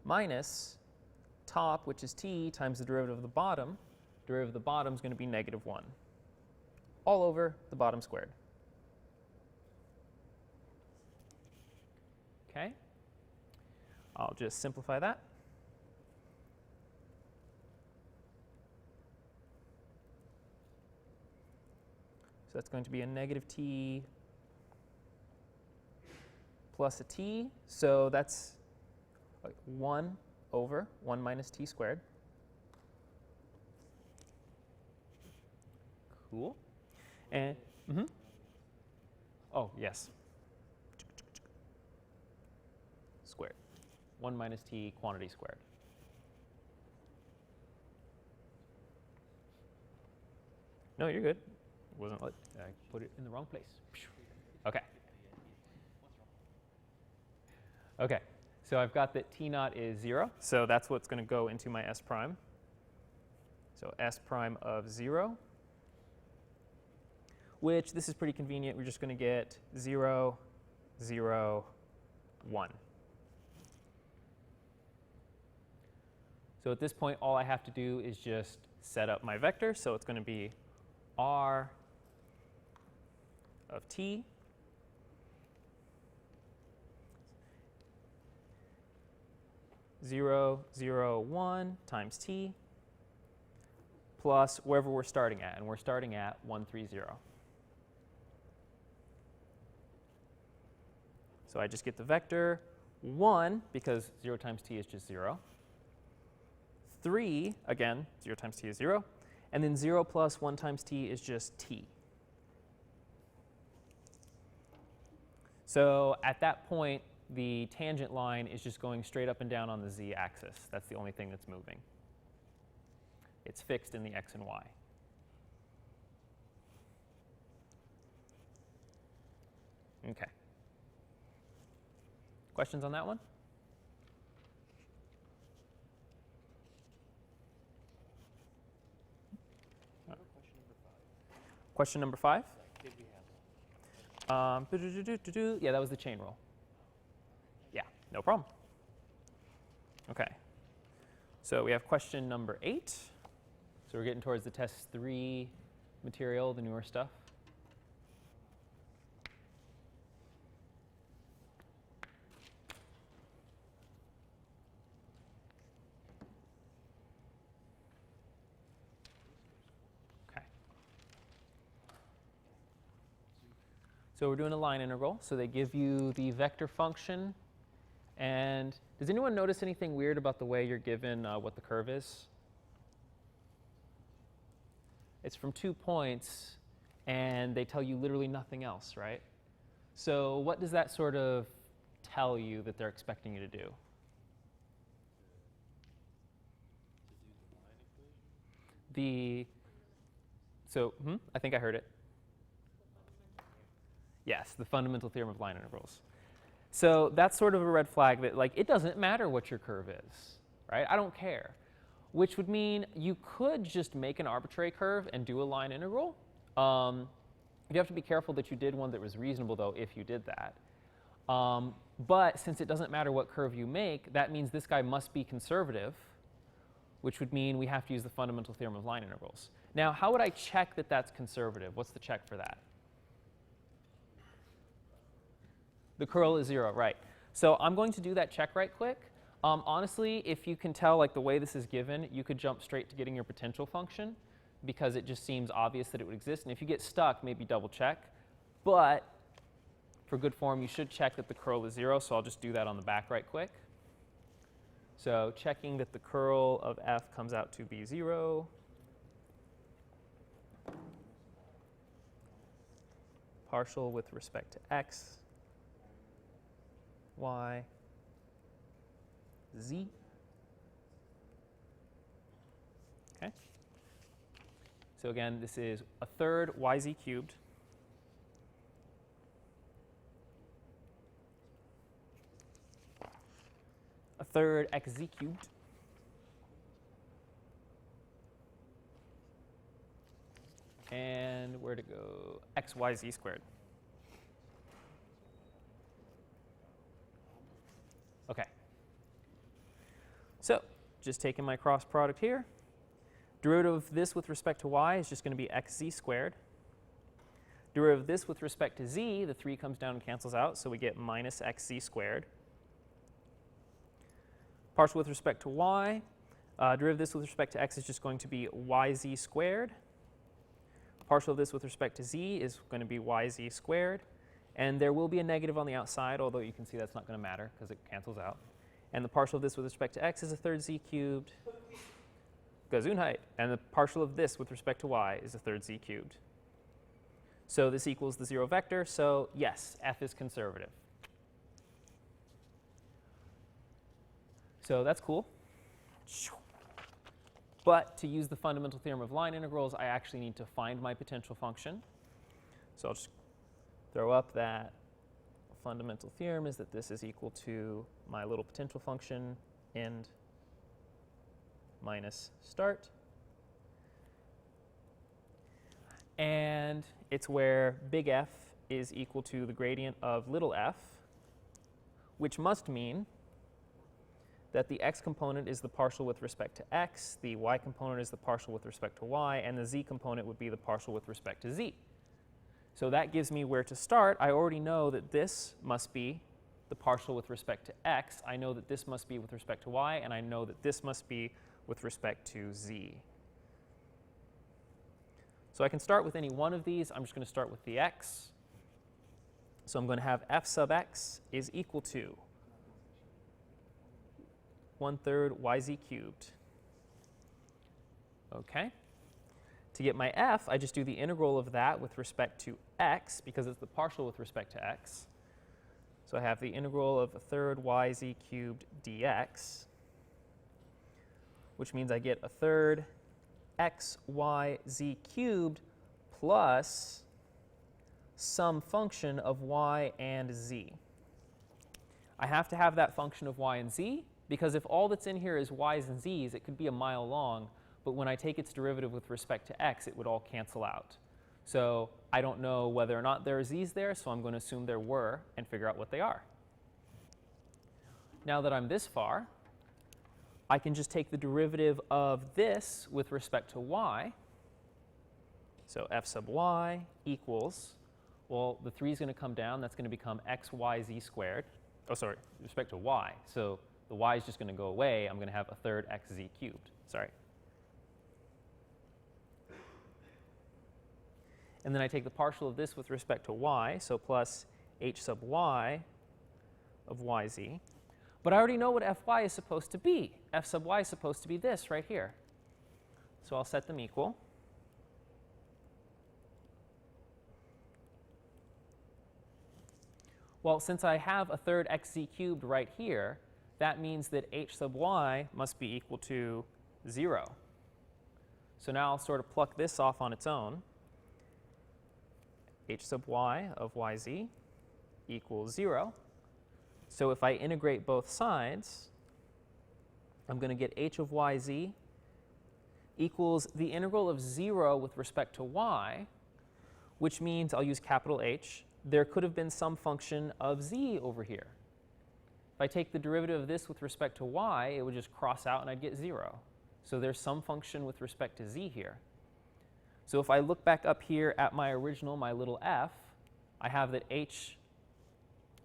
minus top, which is t, times the derivative of the bottom. Derivative of the bottom is going to be negative 1, all over the bottom squared. Okay? I'll just simplify that. So that's going to be a negative t plus a t. So that's 1 over 1 minus t squared. Cool. And, oh, yes. Squared. 1 minus t quantity squared. No, you're good. Wasn't let I put it in the wrong place. Okay. Okay. So I've got that t naught is 0. So that's what's going to go into my s prime. So s prime of 0, which this is pretty convenient. We're just going to get 0, 0, 1. So at this point, all I have to do is just set up my vector. So it's going to be r of t (0, 0, 1) times t plus wherever we're starting at, and we're starting at 1, 3, 0. So I just get the vector 1, because 0 times t is just 0. 3, again, 0 times t is 0. And then 0 plus 1 times t is just t. So at that point, the tangent line is just going straight up and down on the z-axis. That's the only thing that's moving. It's fixed in the x and y. Okay. Questions on that one? I have a question number 5. Question number 5. Did we have one? Yeah, that was the chain rule. Yeah, no problem. Okay. So we have question number 8. So we're getting towards the test 3 material, the newer stuff. So we're doing a line integral. So they give you the vector function. And does anyone notice anything weird about the way you're given what the curve is? It's from 2 points, and they tell you literally nothing else, right? So what does that sort of tell you that they're expecting you to do? I think I heard it. Yes, the fundamental theorem of line integrals. So that's sort of a red flag that, like, it doesn't matter what your curve is, right? I don't care. Which would mean you could just make an arbitrary curve and do a line integral. You have to be careful that you did one that was reasonable, though, if you did that. But since it doesn't matter what curve you make, that means this guy must be conservative, which would mean we have to use the fundamental theorem of line integrals. Now, how would I check that that's conservative? What's the check for that? The curl is 0, right. So I'm going to do that check right quick. Honestly, if you can tell, like, the way this is given, you could jump straight to getting your potential function because it just seems obvious that it would exist. And if you get stuck, maybe double check. But for good form, you should check that the curl is 0. So I'll just do that on the back right quick. So checking that the curl of f comes out to be 0. Partial with respect to x, y, z. Okay. So again, this is a third yz cubed a third xz cubed and where to go? Xyz squared. Okay. So just taking my cross product here. Derivative of this with respect to y is just going to be xz squared. Derivative of this with respect to z, the 3 comes down and cancels out, so we get minus xz squared. Partial with respect to y, derivative of this with respect to x is just going to be yz squared. Partial of this with respect to z is going to be yz squared. And there will be a negative on the outside, although you can see that's not going to matter because it cancels out. And the partial of this with respect to x is a third z cubed. Gesundheit. And the partial of this with respect to y is a third z cubed. So this equals the 0 vector. So yes, f is conservative. So that's cool. But to use the fundamental theorem of line integrals, I actually need to find my potential function. So I'll just throw up that fundamental theorem is that this is equal to my little potential function end minus start. And it's where big F is equal to the gradient of little f, which must mean that the x component is the partial with respect to x, the y component is the partial with respect to y, and the z component would be the partial with respect to z. So that gives me where to start. I already know that this must be the partial with respect to x. I know that this must be with respect to y, and I know that this must be with respect to z. So I can start with any one of these. I'm just going to start with the x. So I'm going to have f sub x is equal to 1/3 yz cubed. Okay. To get my f, I just do the integral of that with respect to x, because it's the partial with respect to x. So I have the integral of 1/3 yz cubed dx, which means I get 1/3 xyz cubed plus some function of y and z. I have to have that function of y and z, because if all that's in here is y's and z's, it could be a mile long. But when I take its derivative with respect to x, it would all cancel out. So I don't know whether or not there are z's there, so I'm going to assume there were and figure out what they are. Now that I'm this far, I can just take the derivative of this with respect to y. So f sub y equals, well, the 3 is going to come down. That's going to become xyz squared. Oh, sorry, with respect to y. So the y is just going to go away. I'm going to have a third xz cubed. Sorry. And then I take the partial of this with respect to y, so plus h sub y of yz. But I already know what fy is supposed to be. F sub y is supposed to be this right here. So I'll set them equal. Well, since I have a third xz cubed right here, that means that h sub y must be equal to 0. So now I'll sort of pluck this off on its own. H sub y of yz equals 0. So if I integrate both sides, I'm going to get h of yz equals the integral of 0 with respect to y, which means I'll use capital H. There could have been some function of z over here. If I take the derivative of this with respect to y, it would just cross out and I'd get 0. So there's some function with respect to z here. So if I look back up here at my original, my little f, I have that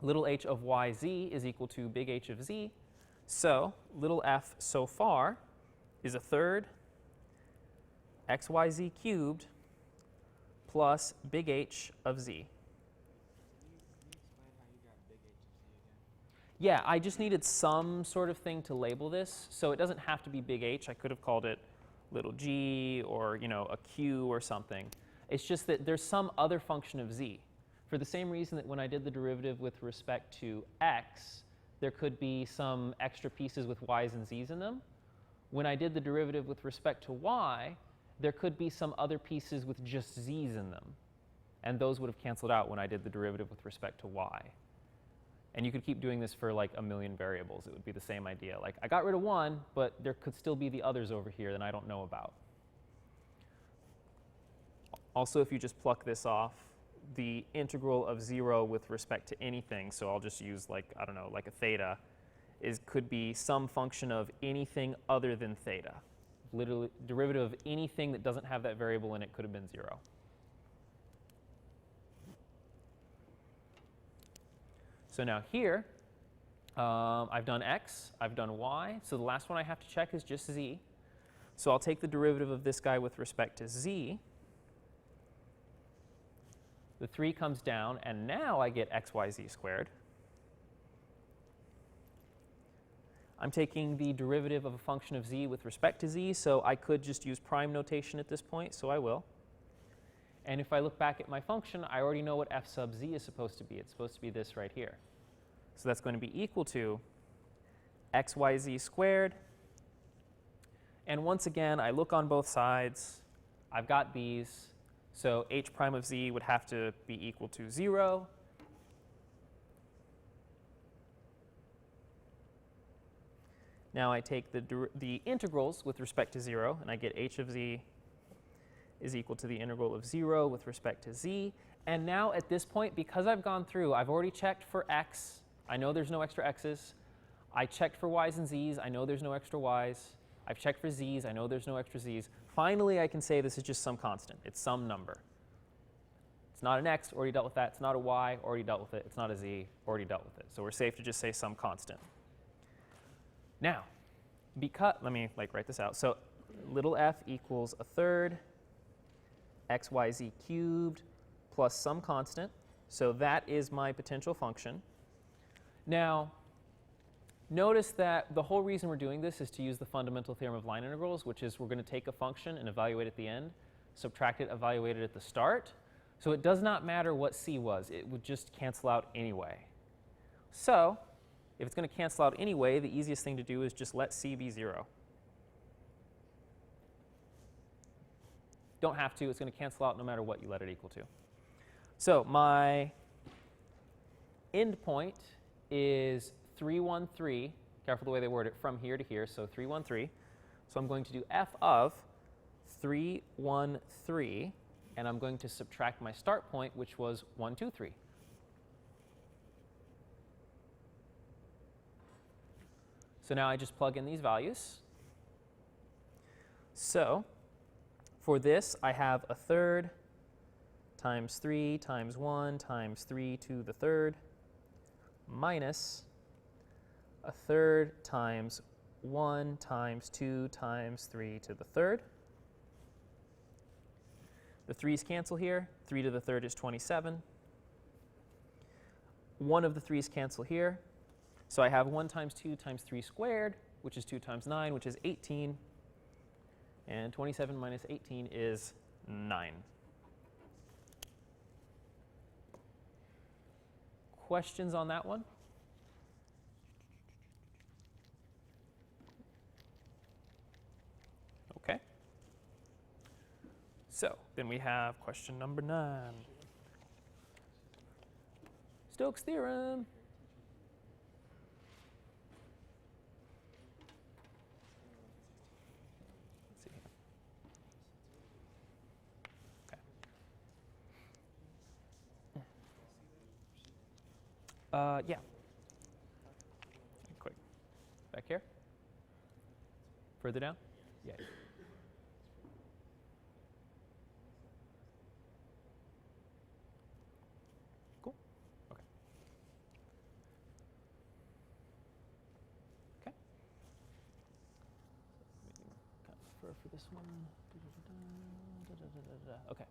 little h of yz is equal to big H of z. So little f so far is a third xyz cubed plus big H of z. Can you explain how you got big H of z again? Yeah, I just needed some sort of thing to label this. So it doesn't have to be big H. I could have called it little g or a q or something. It's just that there's some other function of z. For the same reason that when I did the derivative with respect to x, there could be some extra pieces with y's and z's in them. When I did the derivative with respect to y, there could be some other pieces with just z's in them. And those would have canceled out when I did the derivative with respect to y. And you could keep doing this for like a million variables. It would be the same idea. Like, I got rid of one, but there could still be the others over here that I don't know about. Also, if you just pluck this off, the integral of 0 with respect to anything, so I'll just use like, I don't know, like a theta, could be some function of anything other than theta. Literally, derivative of anything that doesn't have that variable in it could have been 0. So now here, I've done x, I've done y. So the last one I have to check is just z. So I'll take the derivative of this guy with respect to z. The 3 comes down, and now I get xyz squared. I'm taking the derivative of a function of z with respect to z, so I could just use prime notation at this point, so I will. And if I look back at my function, I already know what f sub z is supposed to be. It's supposed to be this right here. So that's going to be equal to xyz squared. And once again, I look on both sides. I've got these. So h prime of z would have to be equal to 0. Now I take the integrals with respect to 0, and I get h of z is equal to the integral of 0 with respect to z. And now at this point, because I've gone through, I've already checked for x. I know there's no extra x's. I checked for y's and z's. I know there's no extra y's. I've checked for z's. I know there's no extra z's. Finally, I can say this is just some constant. It's some number. It's not an x, already dealt with that. It's not a y, already dealt with it. It's not a z, already dealt with it. So we're safe to just say some constant. Now, let me write this out. So little f equals a third xyz cubed plus some constant. So that is my potential function. Now, notice that the whole reason we're doing this is to use the fundamental theorem of line integrals, which is we're going to take a function and evaluate it at the end, subtract it, evaluate it at the start. So it does not matter what c was. It would just cancel out anyway. So if it's going to cancel out anyway, the easiest thing to do is just let c be 0. Don't have to. It's going to cancel out no matter what you let it equal to. So my end point is 313. Careful the way they word it, from here to here, so 313. So I'm going to do f of 313 and I'm going to subtract my start point, which was 1, 2, 3. So now I just plug in these values. So for this, I have a third times 3 times 1 times 3 to the third minus a third times 1 times 2 times 3 to the third. The 3's cancel here. 3 to the third is 27. One of the 3's cancel here. So I have 1 times 2 times 3 squared, which is 2 times 9, which is 18. And 27 minus 18 is 9. Questions on that one? Okay. So then we have question number 9. Stokes' theorem. Let's see here. Okay. Yeah. Quick. Back here? Further down? Yeah. Cool. Okay. Okay. Kind of refer for this one. Okay.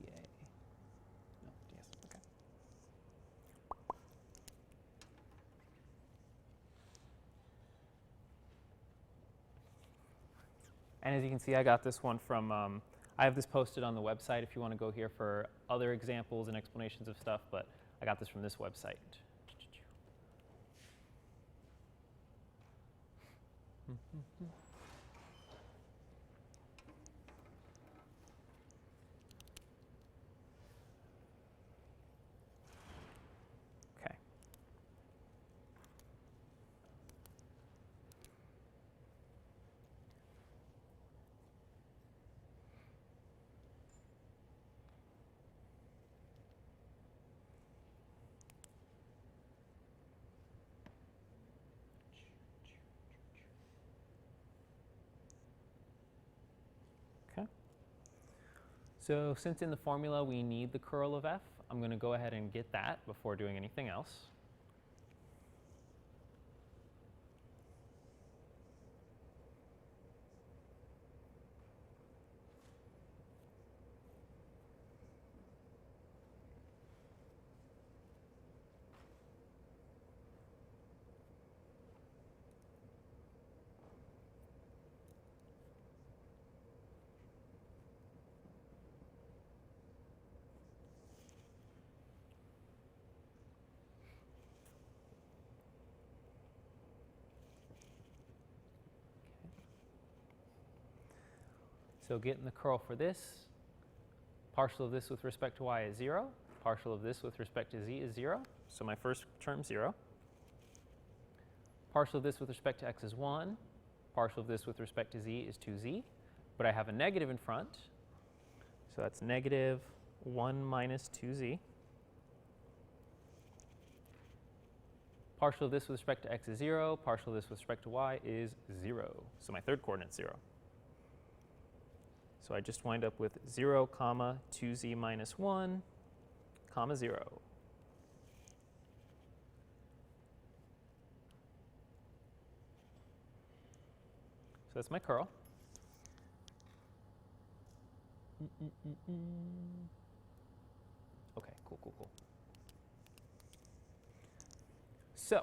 DA. No, DS. Okay. And as you can see, I got this one from, I have this posted on the website if you want to go here for other examples and explanations of stuff, but I got this from this website. Okay. Okay. So since in the formula we need the curl of f, I'm going to go ahead and get that before doing anything else. So getting the curl for this, partial of this with respect to y is 0, partial of this with respect to z is 0. So my first term 0. Partial of this with respect to x is 1. Partial of this with respect to z is 2z. But I have a negative in front. So that's negative 1 minus 2z. Partial of this with respect to x is 0. Partial of this with respect to y is 0. So my third coordinate is 0. So I just wind up with 0, comma, 2z minus 1, comma 0. So that's my curl. Okay, cool, cool, cool. So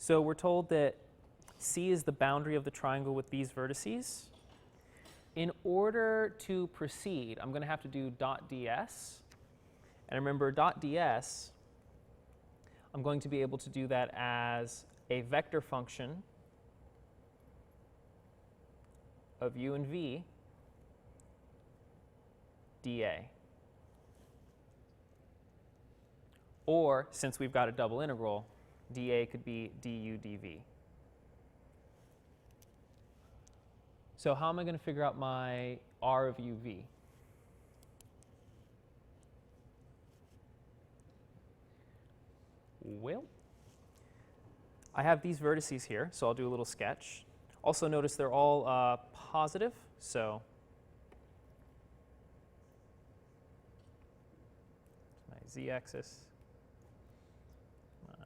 So we're told that C is the boundary of the triangle with these vertices. In order to proceed, I'm going to have to do dot ds. And remember, dot ds, I'm going to be able to do that as a vector function of u and v dA. Or, since we've got a double integral, dA could be du dv. So how am I going to figure out my r of uv? Well, I have these vertices here, so I'll do a little sketch. Also notice they're all positive, so my z-axis, my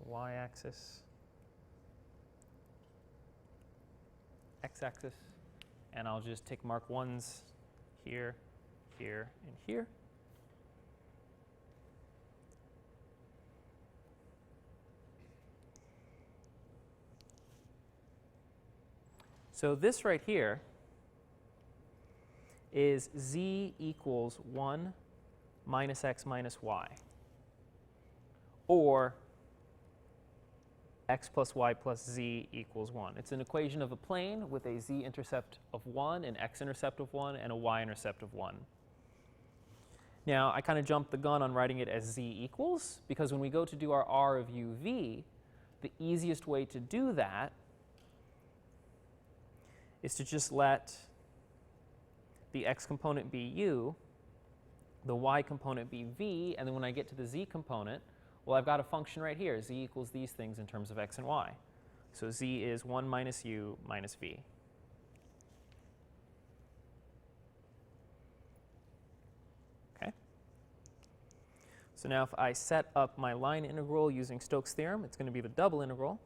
y-axis, x-axis, and I'll just take mark 1s here, here, and here. So this right here is z equals 1 minus x minus y, or x plus y plus z equals 1. It's an equation of a plane with a z-intercept of 1, an x-intercept of 1, and a y-intercept of 1. Now, I kind of jumped the gun on writing it as z equals, because when we go to do our r of uv, the easiest way to do that is to just let the x component be u, the y component be v, and then when I get to the z component, well, I've got a function right here. Z equals these things in terms of x and y. So z is 1 minus u minus v. Okay. So now if I set up my line integral using Stokes' theorem, it's going to be the double integral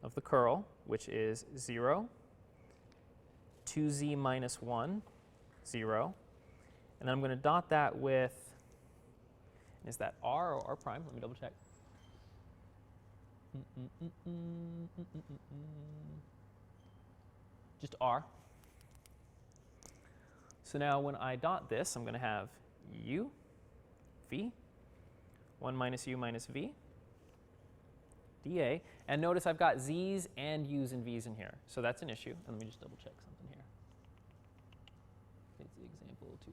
of the curl, which is 0, 2z minus 1, 0. And then I'm going to dot that with, is that r or r prime? Let me double check. Just r. So now when I dot this, I'm going to have u, v, 1 minus u minus v, dA. And notice I've got z's and u's and v's in here. So that's an issue. And let me just double check something here. It's the example 2.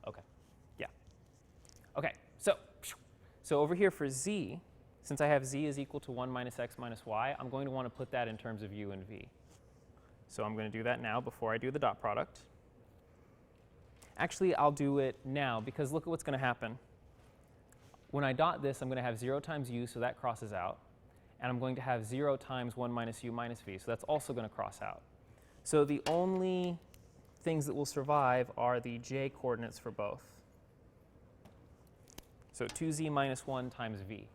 Okay, yeah. Okay, so over here for z, since I have z is equal to 1 minus x minus y, I'm going to want to put that in terms of u and v. So I'm going to do that now before I do the dot product. Actually, I'll do it now because look at what's going to happen. When I dot this, I'm going to have 0 times u, so that crosses out. And I'm going to have 0 times 1 minus u minus v, so that's also going to cross out. So the only things that will survive are the j coordinates for both. So 2z minus 1 times v.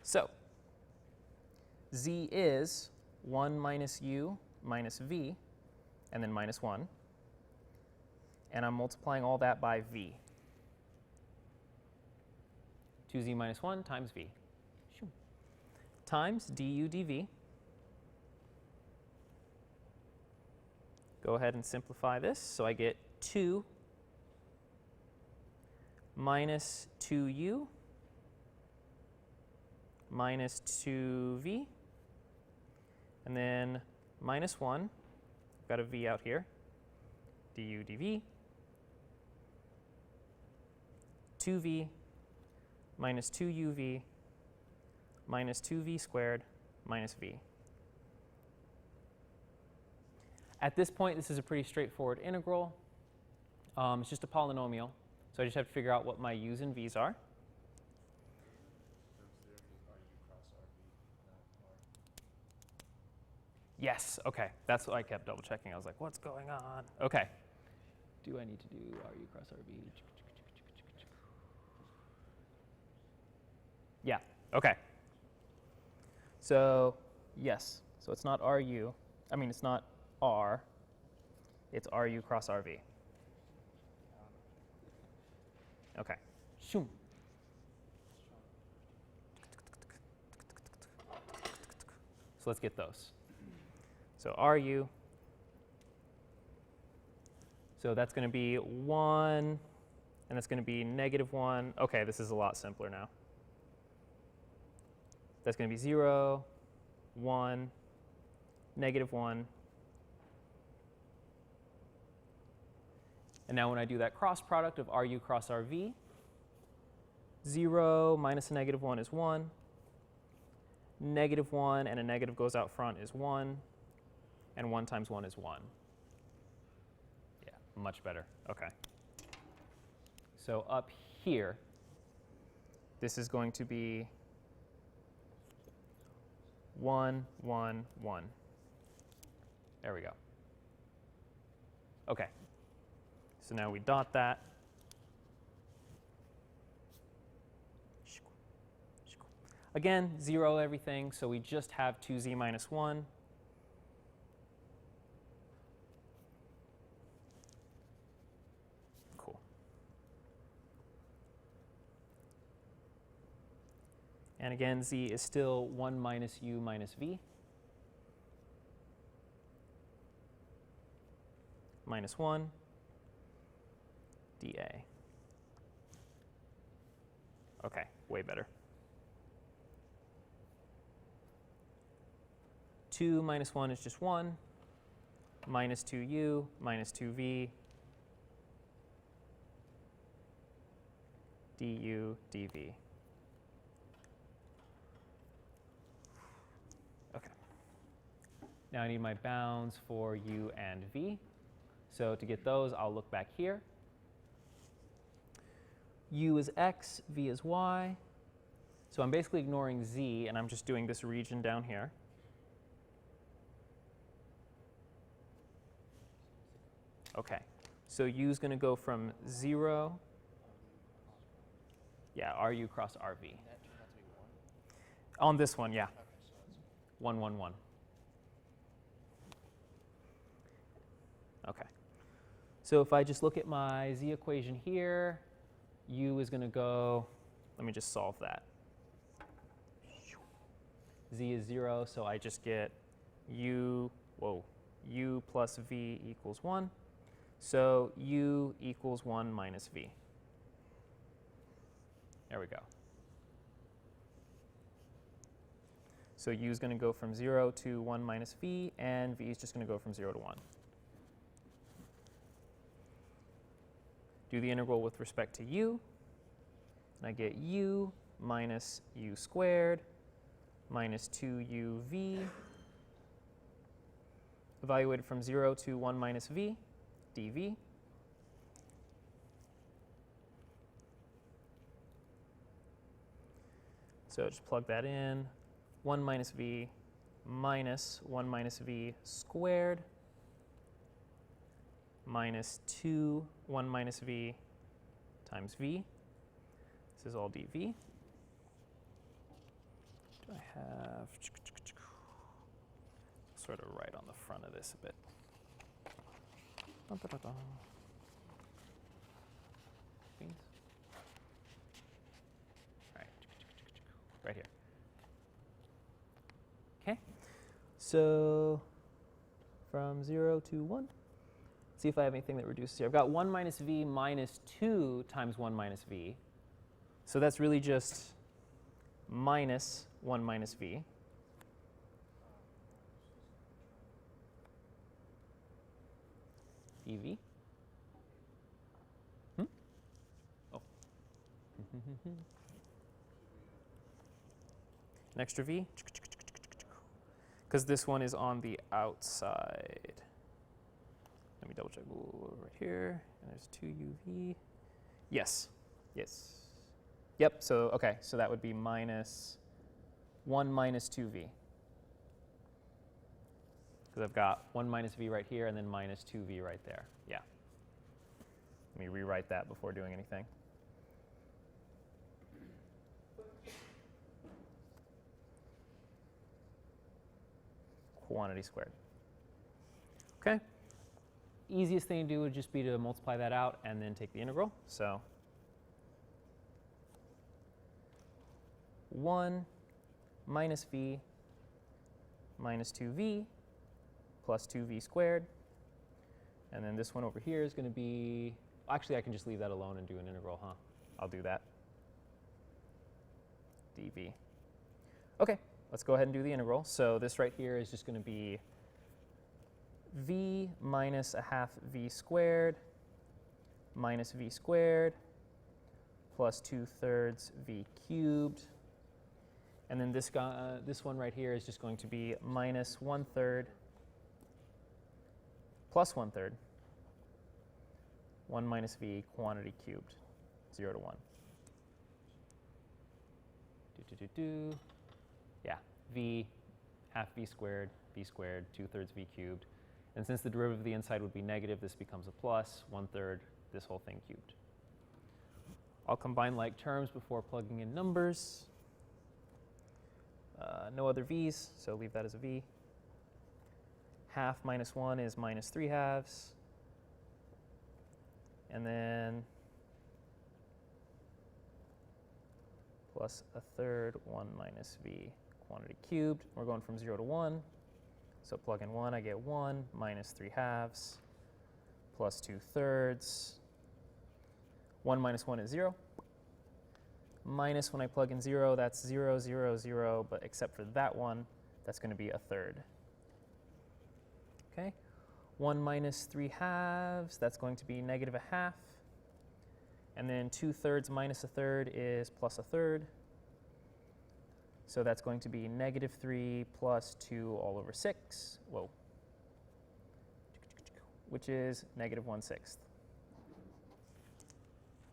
So z is 1 minus u minus v, and then minus 1. And I'm multiplying all that by v. 2z minus 1 times v. Times du dv. Go ahead and simplify this. So I get 2 minus 2u minus 2v, and then minus 1. I've got a v out here. Du dv. 2v minus 2uv minus 2v squared minus v. At this point, this is a pretty straightforward integral. It's just a polynomial. So I just have to figure out what my u's and v's are. Yes, okay. That's what I kept double checking. I was like, what's going on? Okay. Do I need to do RU cross RV? Yeah, okay. So, yes. So it's not RU. I mean, it's not R. It's RU cross RV. Okay. Shoom. So let's get those. So RU. So that's going to be 1, and that's going to be -1. Okay, this is a lot simpler now. That's going to be 0, 1, -1. And now when I do that cross product of RU cross RV, 0 minus a -1 is 1. -1 and a negative goes out front is 1. And 1 times 1 is 1. Yeah, much better. Okay. So up here, this is going to be 1, 1, 1. There we go. Okay. So now we dot that. Again, 0 everything, so we just have 2z minus 1. Cool. And again, z is still 1 minus u minus v. Minus 1 dA. Okay, way better. 2 minus 1 is just 1. Minus 2u minus 2v du dv. Okay. Now I need my bounds for u and v. So to get those, I'll look back here. U is x, v is y. So I'm basically ignoring z, and I'm just doing this region down here. Okay, so u is going to go from 0. Yeah, RU cross RV. That turned out to be 1. On this one, yeah. Okay, so that's 1, 1, 1. Okay. So if I just look at my z equation here, u is going to go, let me just solve that. Z is 0, so I just get u plus v equals 1. So u equals 1 minus v. There we go. So u is going to go from 0 to 1 minus v, and v is just going to go from 0 to 1. Do the integral with respect to u, and I get u minus u squared minus 2uv, evaluated from 0 to 1 minus v, dv. So just plug that in. 1 minus v minus 1 minus v squared minus 2 1 minus v times v. This is all dv. Do I have sort of right on the front of this a bit? Beans? All right, right here. Okay, so from 0 to 1. See if I have anything that reduces here. I've got 1 minus v minus 2 times 1 minus v. So that's really just minus 1 minus v. dv. Oh. An extra v. Because this one is on the outside. Let me double check. Ooh, right here. And there's 2uv. Yes. Yes. Yep. So, okay. So that would be minus 1 minus 2v. because I've got 1 minus v right here and then minus 2v right there. Yeah. Let me rewrite that before doing anything. Quantity squared. Okay. Easiest thing to do would just be to multiply that out and then take the integral. So 1 minus v minus 2v plus 2v squared. And then this one over here is going to be, actually I can just leave that alone and do an integral, huh? I'll do that. dv. Okay, let's go ahead and do the integral. So this right here is just going to be v minus a half v squared minus v squared plus 2/3 v cubed. And then this guy, this one right here is just going to be minus 1/3 plus 1/3, 1 minus v quantity cubed, 0 to 1. Yeah, v, half v squared, 2/3 v cubed. And since the derivative of the inside would be negative, this becomes a plus, 1/3, this whole thing cubed. I'll combine like terms before plugging in numbers. No other v's, so leave that as a v. Half minus 1 is minus 3/2. And then plus 1/3, 1 minus v quantity cubed. We're going from 0 to 1. So plug in 1, I get 1 minus 3/2 plus 2/3. 1 minus 1 is 0. Minus when I plug in 0, that's 0, 0, 0, but except for that one, that's going to be 1/3. Okay, 1 minus 3/2, that's going to be negative 1/2. And then 2/3 minus 1/3 is plus 1/3. So that's going to be negative 3 plus 2 all over 6, whoa, which is negative 1/6.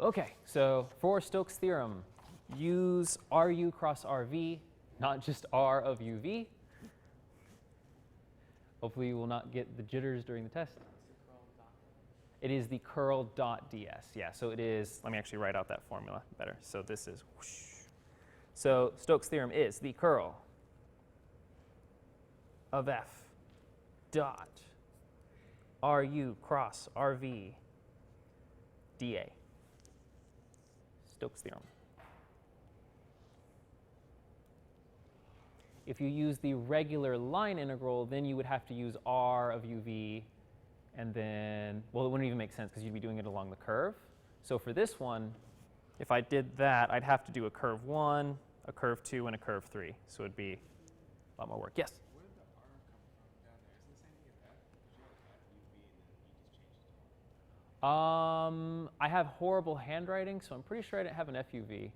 Okay, so for Stokes' theorem, use RU cross RV, not just R of UV. Hopefully you will not get the jitters during the test. It is the curl dot ds. Yeah, so it is, let me actually write out that formula better. So this is whoosh. So Stokes' theorem is the curl of f dot RU cross RV dA. Stokes' theorem. If you use the regular line integral, then you would have to use R of UV, and then, well, it wouldn't even make sense because you'd be doing it along the curve. So for this one, if I did that, I'd have to do a curve 1, a curve 2, and a curve 3. So it'd be a lot more work. Yes? Where did the R come from down there? Isn't the same thing as F? Because you had F, U, V, and then you just changed it to R. I have horrible handwriting, so I'm pretty sure I didn't have an FUV.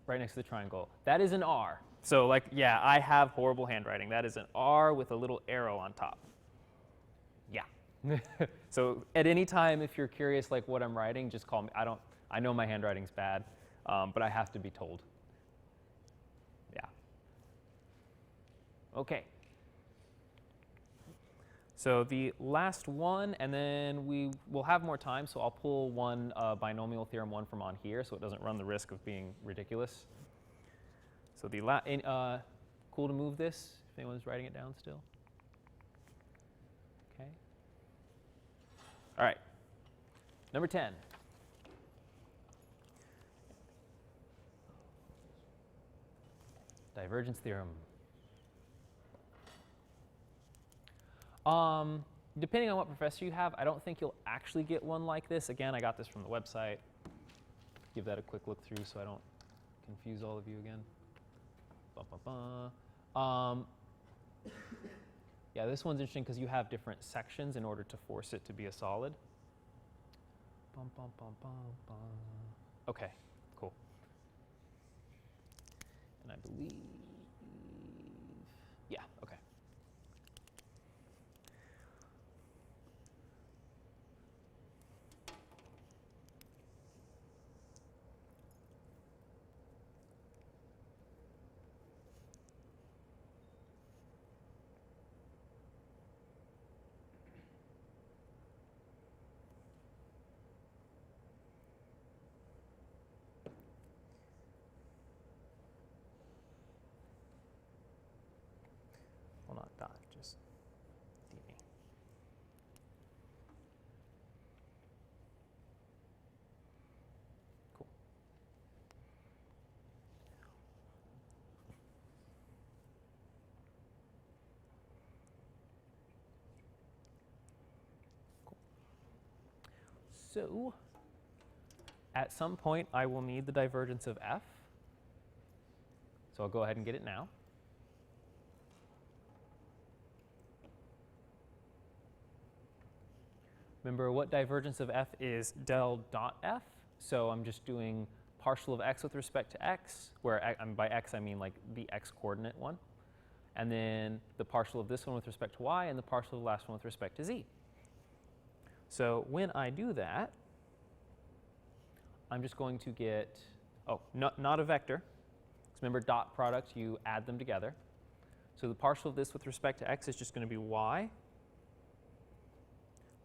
Right next to the triangle. That is an R. So like, yeah, I have horrible handwriting. That is an R with a little arrow on top. Yeah. So at any time, if you're curious like what I'm writing, just call me. I know my handwriting's bad, but I have to be told. Yeah. Okay. So the last one, and then we will have more time, so I'll pull one binomial theorem 1 from on here so it doesn't run the risk of being ridiculous. So the cool to move this, if anyone's writing it down still. Okay. All right. Number 10. Divergence theorem. Depending on what professor you have, I don't think you'll actually get one like this. Again, I got this from the website. Give that a quick look through so I don't confuse all of you again. Yeah, this one's interesting because you have different sections in order to force it to be a solid. Okay, cool. And I believe, yeah, okay. So at some point, I will need the divergence of f. So I'll go ahead and get it now. Remember, what divergence of f is del dot f. So I'm just doing partial of x with respect to x, where by x I mean like the x coordinate one. And then the partial of this one with respect to y, and the partial of the last one with respect to z. So when I do that, I'm just going to get, oh, not a vector. Because remember, dot product, you add them together. So the partial of this with respect to x is just going to be y.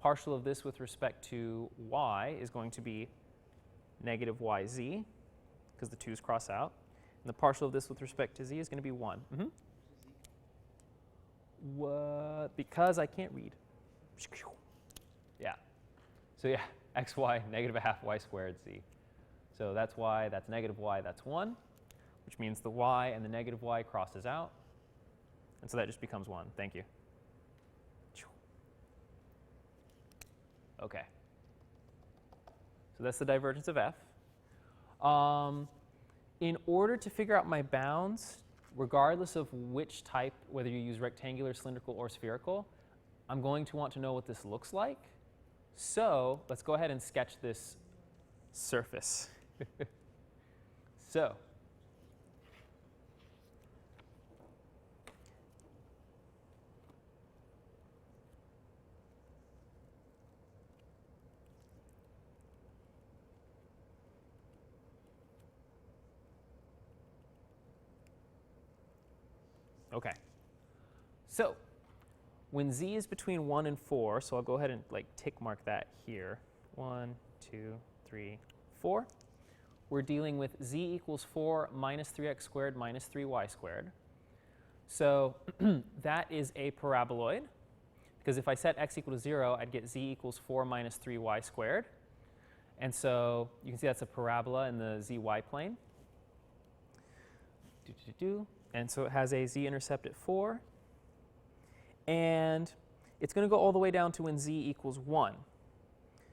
Partial of this with respect to y is going to be negative yz, because the 2's cross out. And the partial of this with respect to z is going to be 1. What? Because I can't read. Yeah. So yeah, xy, negative a half y squared z. So that's y, that's negative y, that's 1, which means the y and the negative y crosses out. And so that just becomes 1. Thank you. OK. So that's the divergence of f. In order to figure out my bounds, regardless of which type, whether you use rectangular, cylindrical, or spherical, I'm going to want to know what this looks like. So let's go ahead and sketch this surface. So OK. So when z is between 1 and 4, so I'll go ahead and like tick mark that here. 1, 2, 3, 4. We're dealing with z equals 4 minus 3x squared minus 3y squared. So that is a paraboloid, because if I set x equal to 0, I'd get z equals 4 minus 3y squared. And so you can see that's a parabola in the zy plane. And so it has a z-intercept at 4. And it's going to go all the way down to when z equals 1.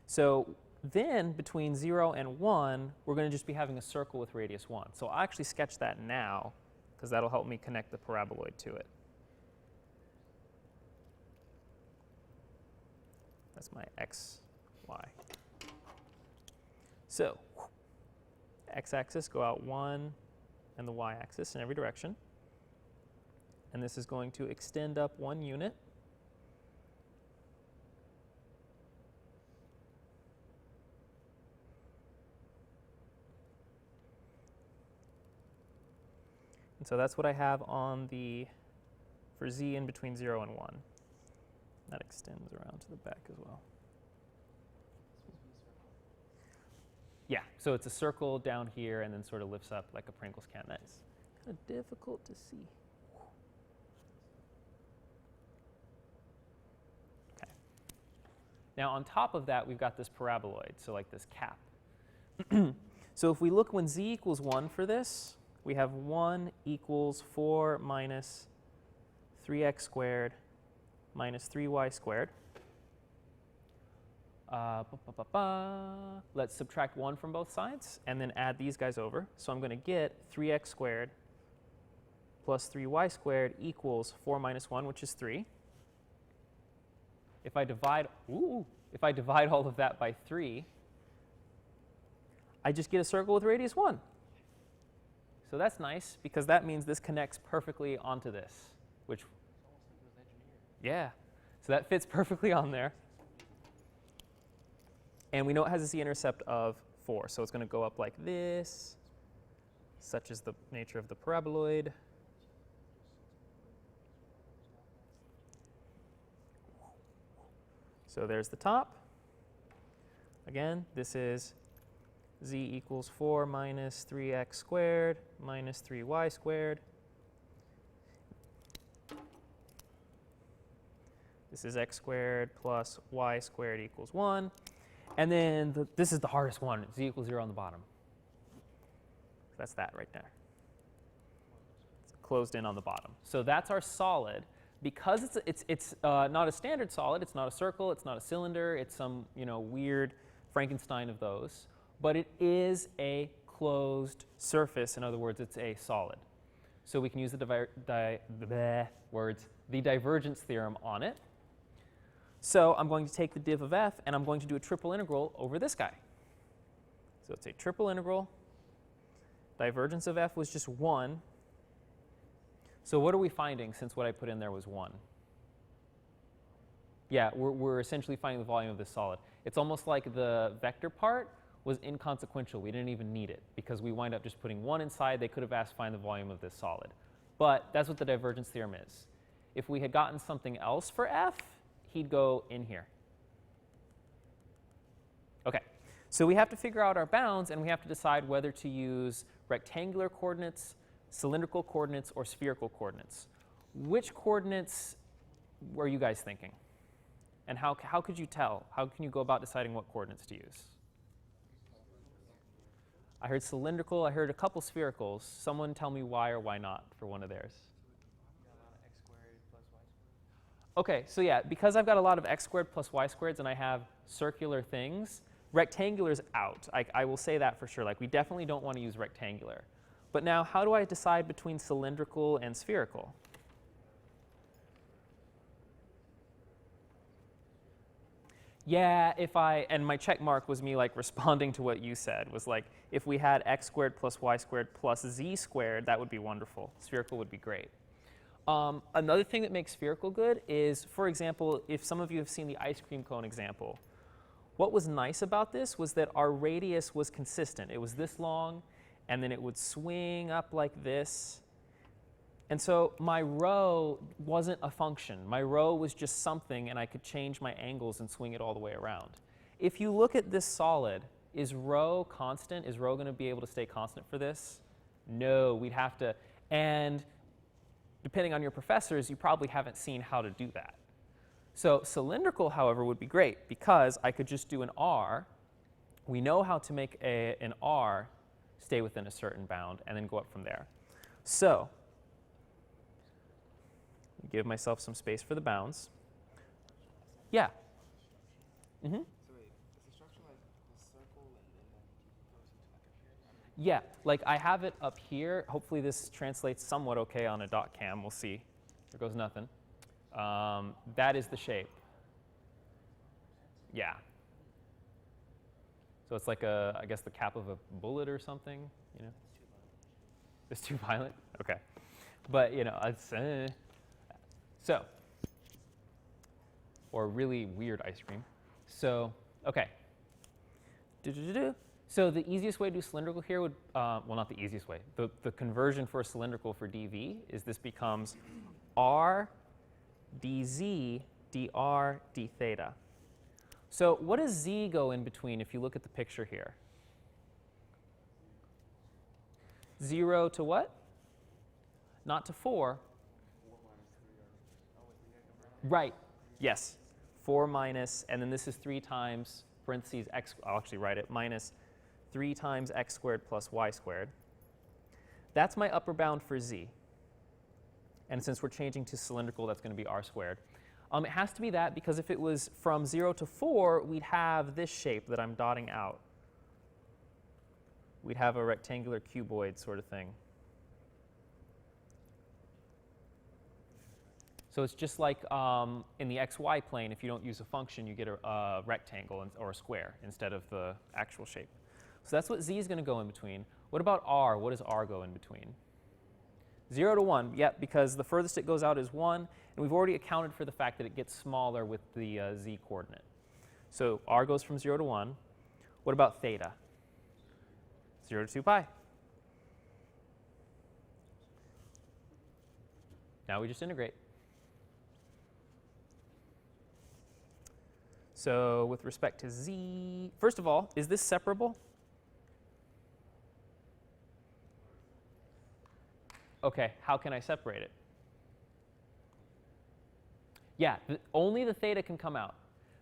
So then between 0 and 1, we're going to just be having a circle with radius 1. So I'll actually sketch that now, because that'll help me connect the paraboloid to it. That's my x, y. So x-axis, go out 1, and the y-axis in every direction. And this is going to extend up 1 unit. And so that's what I have on the, for z in between 0 and 1. That extends around to the back as well. Yeah, so it's a circle down here and then sort of lifts up like a Pringles can. That's kind of difficult to see. Okay. Now on top of that, we've got this paraboloid, so like this cap. So if we look when z equals 1 for this, we have 1 equals 4 minus 3x squared minus 3y squared. Let's subtract 1 from both sides and then add these guys over. So I'm going to get 3x squared plus 3y squared equals 4 minus 1, which is 3. If I divide all of that by 3, I just get a circle with radius 1. So that's nice, because that means this connects perfectly onto this, which, yeah, so that fits perfectly on there. And we know it has a z-intercept of 4, so it's going to go up like this. Such is the nature of the paraboloid. So there's the top. Again, this is z equals 4 minus 3x squared minus 3y squared. This is x squared plus y squared equals 1. And then this is the hardest one, z equals 0 on the bottom. That's that right there. It's closed in on the bottom. So that's our solid. Because it's not a standard solid, it's not a circle, it's not a cylinder, it's some weird Frankenstein of those, but it is a closed surface. In other words, it's a solid. So we can use the divergence theorem on it. So I'm going to take the div of f, and I'm going to do a triple integral over this guy. So it's a triple integral. Divergence of f was just 1. So what are we finding since what I put in there was 1? Yeah, we're essentially finding the volume of this solid. It's almost like the vector part was inconsequential. We didn't even need it because we wind up just putting 1 inside. They could have asked find the volume of this solid. But that's what the divergence theorem is. If we had gotten something else for f, he'd go in here. OK, so we have to figure out our bounds, and we have to decide whether to use rectangular coordinates, cylindrical coordinates, or spherical coordinates. Which coordinates were you guys thinking? And how could you tell? How can you go about deciding what coordinates to use? I heard cylindrical. I heard a couple sphericals. Someone tell me why or why not for one of theirs. X squared plus y squared. OK, so yeah, because I've got a lot of x squared plus y squareds and I have circular things, rectangular's out. I will say that for sure. Like, we definitely don't want to use rectangular. But now, how do I decide between cylindrical and spherical? Yeah, and my check mark was me like responding to what you said, was like, if we had x squared plus y squared plus z squared, that would be wonderful. Spherical would be great. Another thing that makes spherical good is, for example, if some of you have seen the ice cream cone example, what was nice about this was that our radius was consistent. It was this long, and then it would swing up like this. And so my rho wasn't a function. My rho was just something, and I could change my angles and swing it all the way around. If you look at this solid, is rho constant? Is rho going to be able to stay constant for this? No, we'd have to. And depending on your professors, you probably haven't seen how to do that. So cylindrical, however, would be great because I could just do an r. We know how to make an r stay within a certain bound and then go up from there. So give myself some space for the bounds. Yeah. Mm-hmm. So wait, is the structure like the circle and then that goes into like a pyramid? Yeah, like I have it up here. Hopefully this translates somewhat OK on a dot cam. We'll see. There goes nothing. That is the shape. Yeah. So it's like I guess the cap of a bullet or something, you know? It's too violent? OK. But, you know, it's, so, or really weird ice cream. So, OK. So the easiest way to do cylindrical here would, well, not the easiest way. The conversion for a cylindrical for dv is this becomes r dz dr d theta. So what does z go in between if you look at the picture here? 0 to what? Not to 4. 4 minus 3 or, oh wait, Right. Yes. 4 minus, and then this is 3 times, parentheses, x, I'll actually write it, minus 3 times x squared plus y squared. That's my upper bound for z. And since we're changing to cylindrical, that's going to be r squared. It has to be that because if it was from 0 to 4, we'd have this shape that I'm dotting out. We'd have a rectangular cuboid sort of thing. So it's just like in the xy plane, if you don't use a function, you get a rectangle or a square instead of the actual shape. So that's what z is going to go in between. What about r? What does r go in between? 0 to 1, yep, because the furthest it goes out is 1, and we've already accounted for the fact that it gets smaller with the z coordinate. So r goes from 0 to 1. What about theta? 0 to 2 pi. Now we just integrate. So with respect to z, first of all, is this separable? OK, how can I separate it? Yeah, only the theta can come out.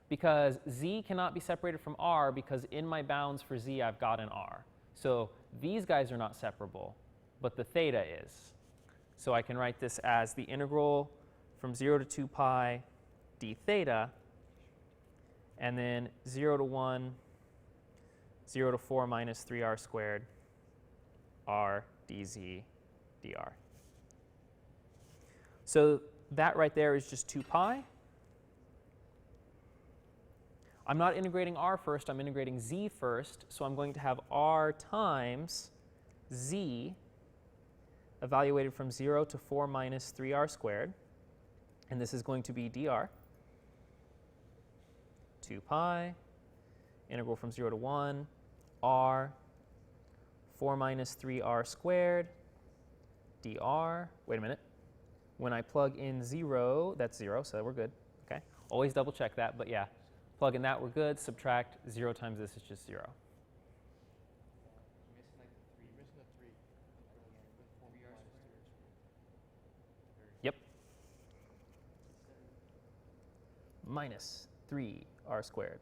Because z cannot be separated from r because in my bounds for z, I've got an r. So these guys are not separable, but the theta is. So I can write this as the integral from 0 to 2 pi d theta, and then 0 to 1 0 to 4 minus 3r squared r dz dr. So that right there is just 2 pi. I'm not integrating r first, I'm integrating z first. So I'm going to have r times z evaluated from 0 to 4 minus 3r squared. And this is going to be dr. 2 pi, integral from 0 to 1, r, 4 minus 3r squared, dr. Wait a minute. When I plug in 0, that's 0, so we're good. Okay. Always double check that, but yeah. Plug in that, we're good. Subtract 0 times this is just 0. Missing like the 3. Missing the 3. Yep. Minus 3r squared.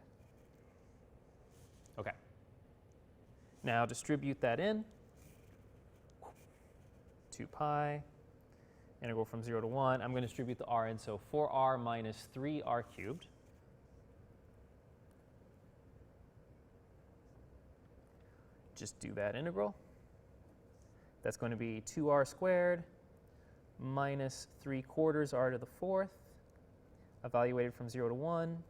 Okay. Now distribute that in. 2 pi, integral from 0 to 1. I'm going to distribute the r in, so 4r minus 3r cubed. Just do that integral. That's going to be 2r squared minus 3/4 r to the 4th, evaluated from 0 to 1,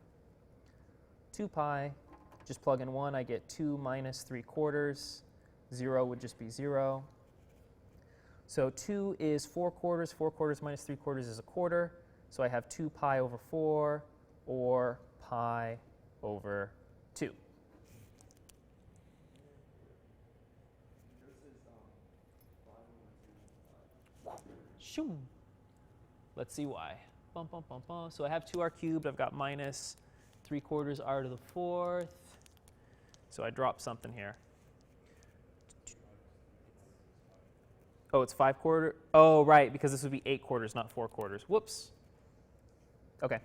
2 pi. Just plug in 1, I get 2 minus 3/4. 0 would just be 0. So 2 is 4/4. 4/4 minus 3/4 is 1/4. So I have 2 pi over 4 or pi over 2. Shoo. Let's see why. Bum, bum, bum, bum. So I have 2r cubed. I've got minus 3/4 r to the 4th. So I drop something here. Oh, it's 5/4. Oh, right, because this would be 8/4, not 4/4. Whoops. Okay.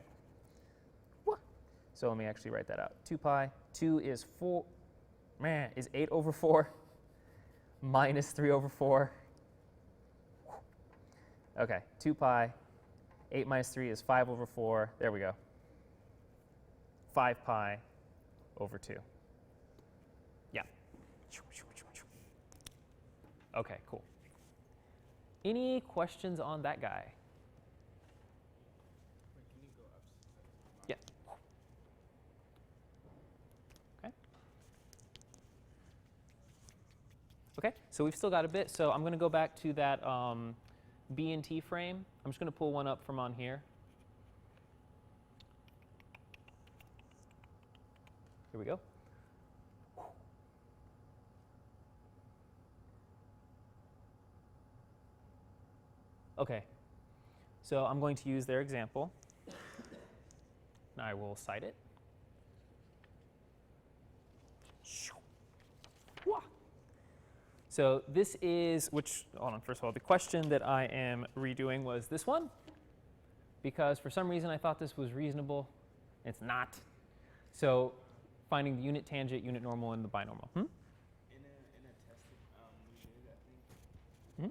So let me actually write that out. 2 pi. 2 is 4. Is 8 over 4 minus 3 over 4. Okay, 2 pi. 8 minus 3 is 5 over 4. There we go. 5 pi over 2. Yeah. Okay, cool. Any questions on that guy? Wait, can you go up? Yeah. Okay. Okay, so we've still got a bit. So I'm going to go back to that B and T frame. I'm just going to pull one up from on here. Here we go. Okay, so I'm going to use their example. Now I will cite it. So this is, hold on, first of all, the question that I am redoing was this one, because for some reason I thought this was reasonable. It's not. So finding the unit tangent, unit normal, and the binormal. In a test, we did, I think. Hmm?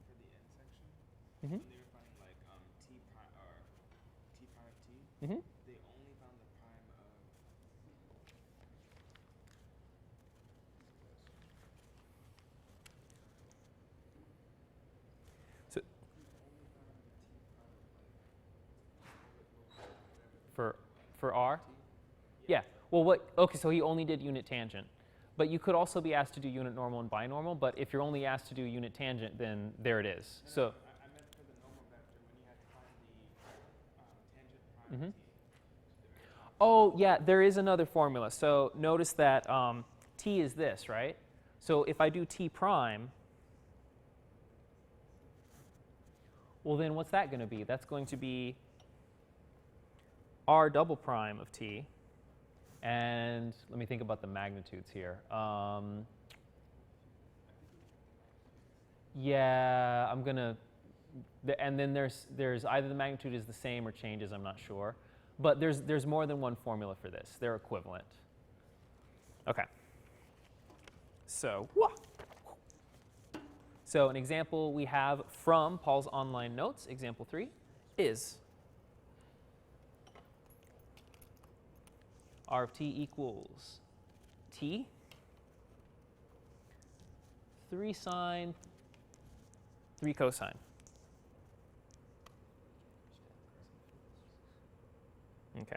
For the end section, Mm-hmm. when they were finding like t prime or t prime of t, Mm-hmm. they only found the prime of. So Only found the t prime of like. for R? Yeah. Well, okay, so he only did unit tangent. But you could also be asked to do unit normal and binormal, but if you're only asked to do unit tangent, then there it is. So I meant for the normal vector when you had to find the tangent prime of t. oh, yeah, there is another formula. So notice that t is this, right? So if I do t prime, well, then what's that going to be? That's going to be r double prime of t. And let me think about the magnitudes here. Yeah, I'm going to, and then there's either the magnitude is the same or changes, I'm not sure. But there's more than one formula for this. They're equivalent. Okay. So an example we have from Paul's online notes, example 3, is R of t equals t, 3 sine, 3 cosine. Okay.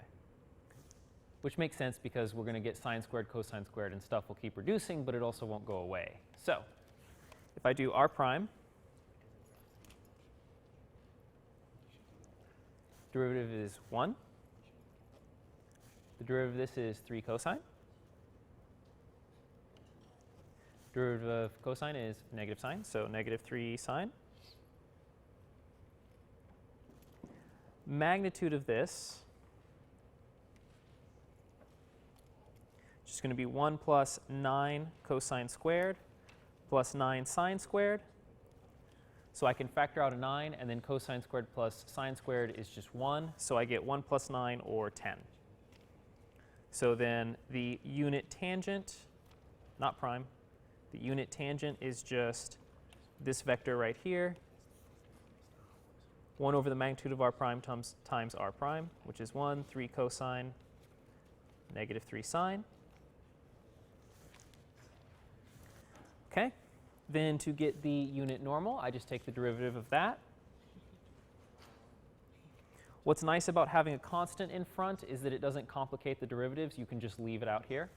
Which makes sense because we're going to get sine squared, cosine squared, and stuff will keep reducing, but it also won't go away. So if I do r prime, derivative is 1. The derivative of this is 3 cosine. Derivative of cosine is negative sine, so negative 3 sine. Magnitude of this is just going to be 1 plus 9 cosine squared plus 9 sine squared. So I can factor out a 9, and then cosine squared plus sine squared is just 1. So I get 1 plus 9, or 10. So then the unit tangent, not prime, the unit tangent is just this vector right here, 1 over the magnitude of r prime times r prime, which is 1, 3 cosine, negative 3 sine. Okay. Then to get the unit normal, I just take the derivative of that. What's nice about having a constant in front is that it doesn't complicate the derivatives. You can just leave it out here.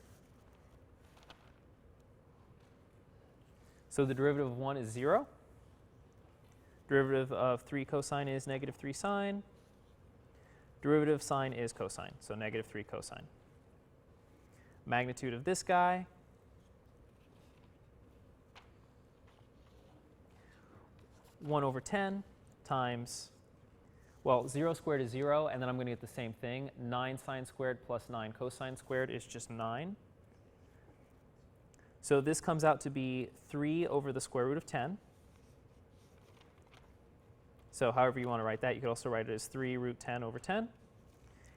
So the derivative of 1 is 0. Derivative of 3 cosine is negative 3 sine. Derivative of sine is cosine, so negative 3 cosine. Magnitude of this guy, (1 over 10) times, well, 0 squared is 0, and then I'm going to get the same thing. 9 sine squared plus 9 cosine squared is just 9. So this comes out to be 3 over the square root of 10. So however you want to write that, you could also write it as 3 root 10 over 10.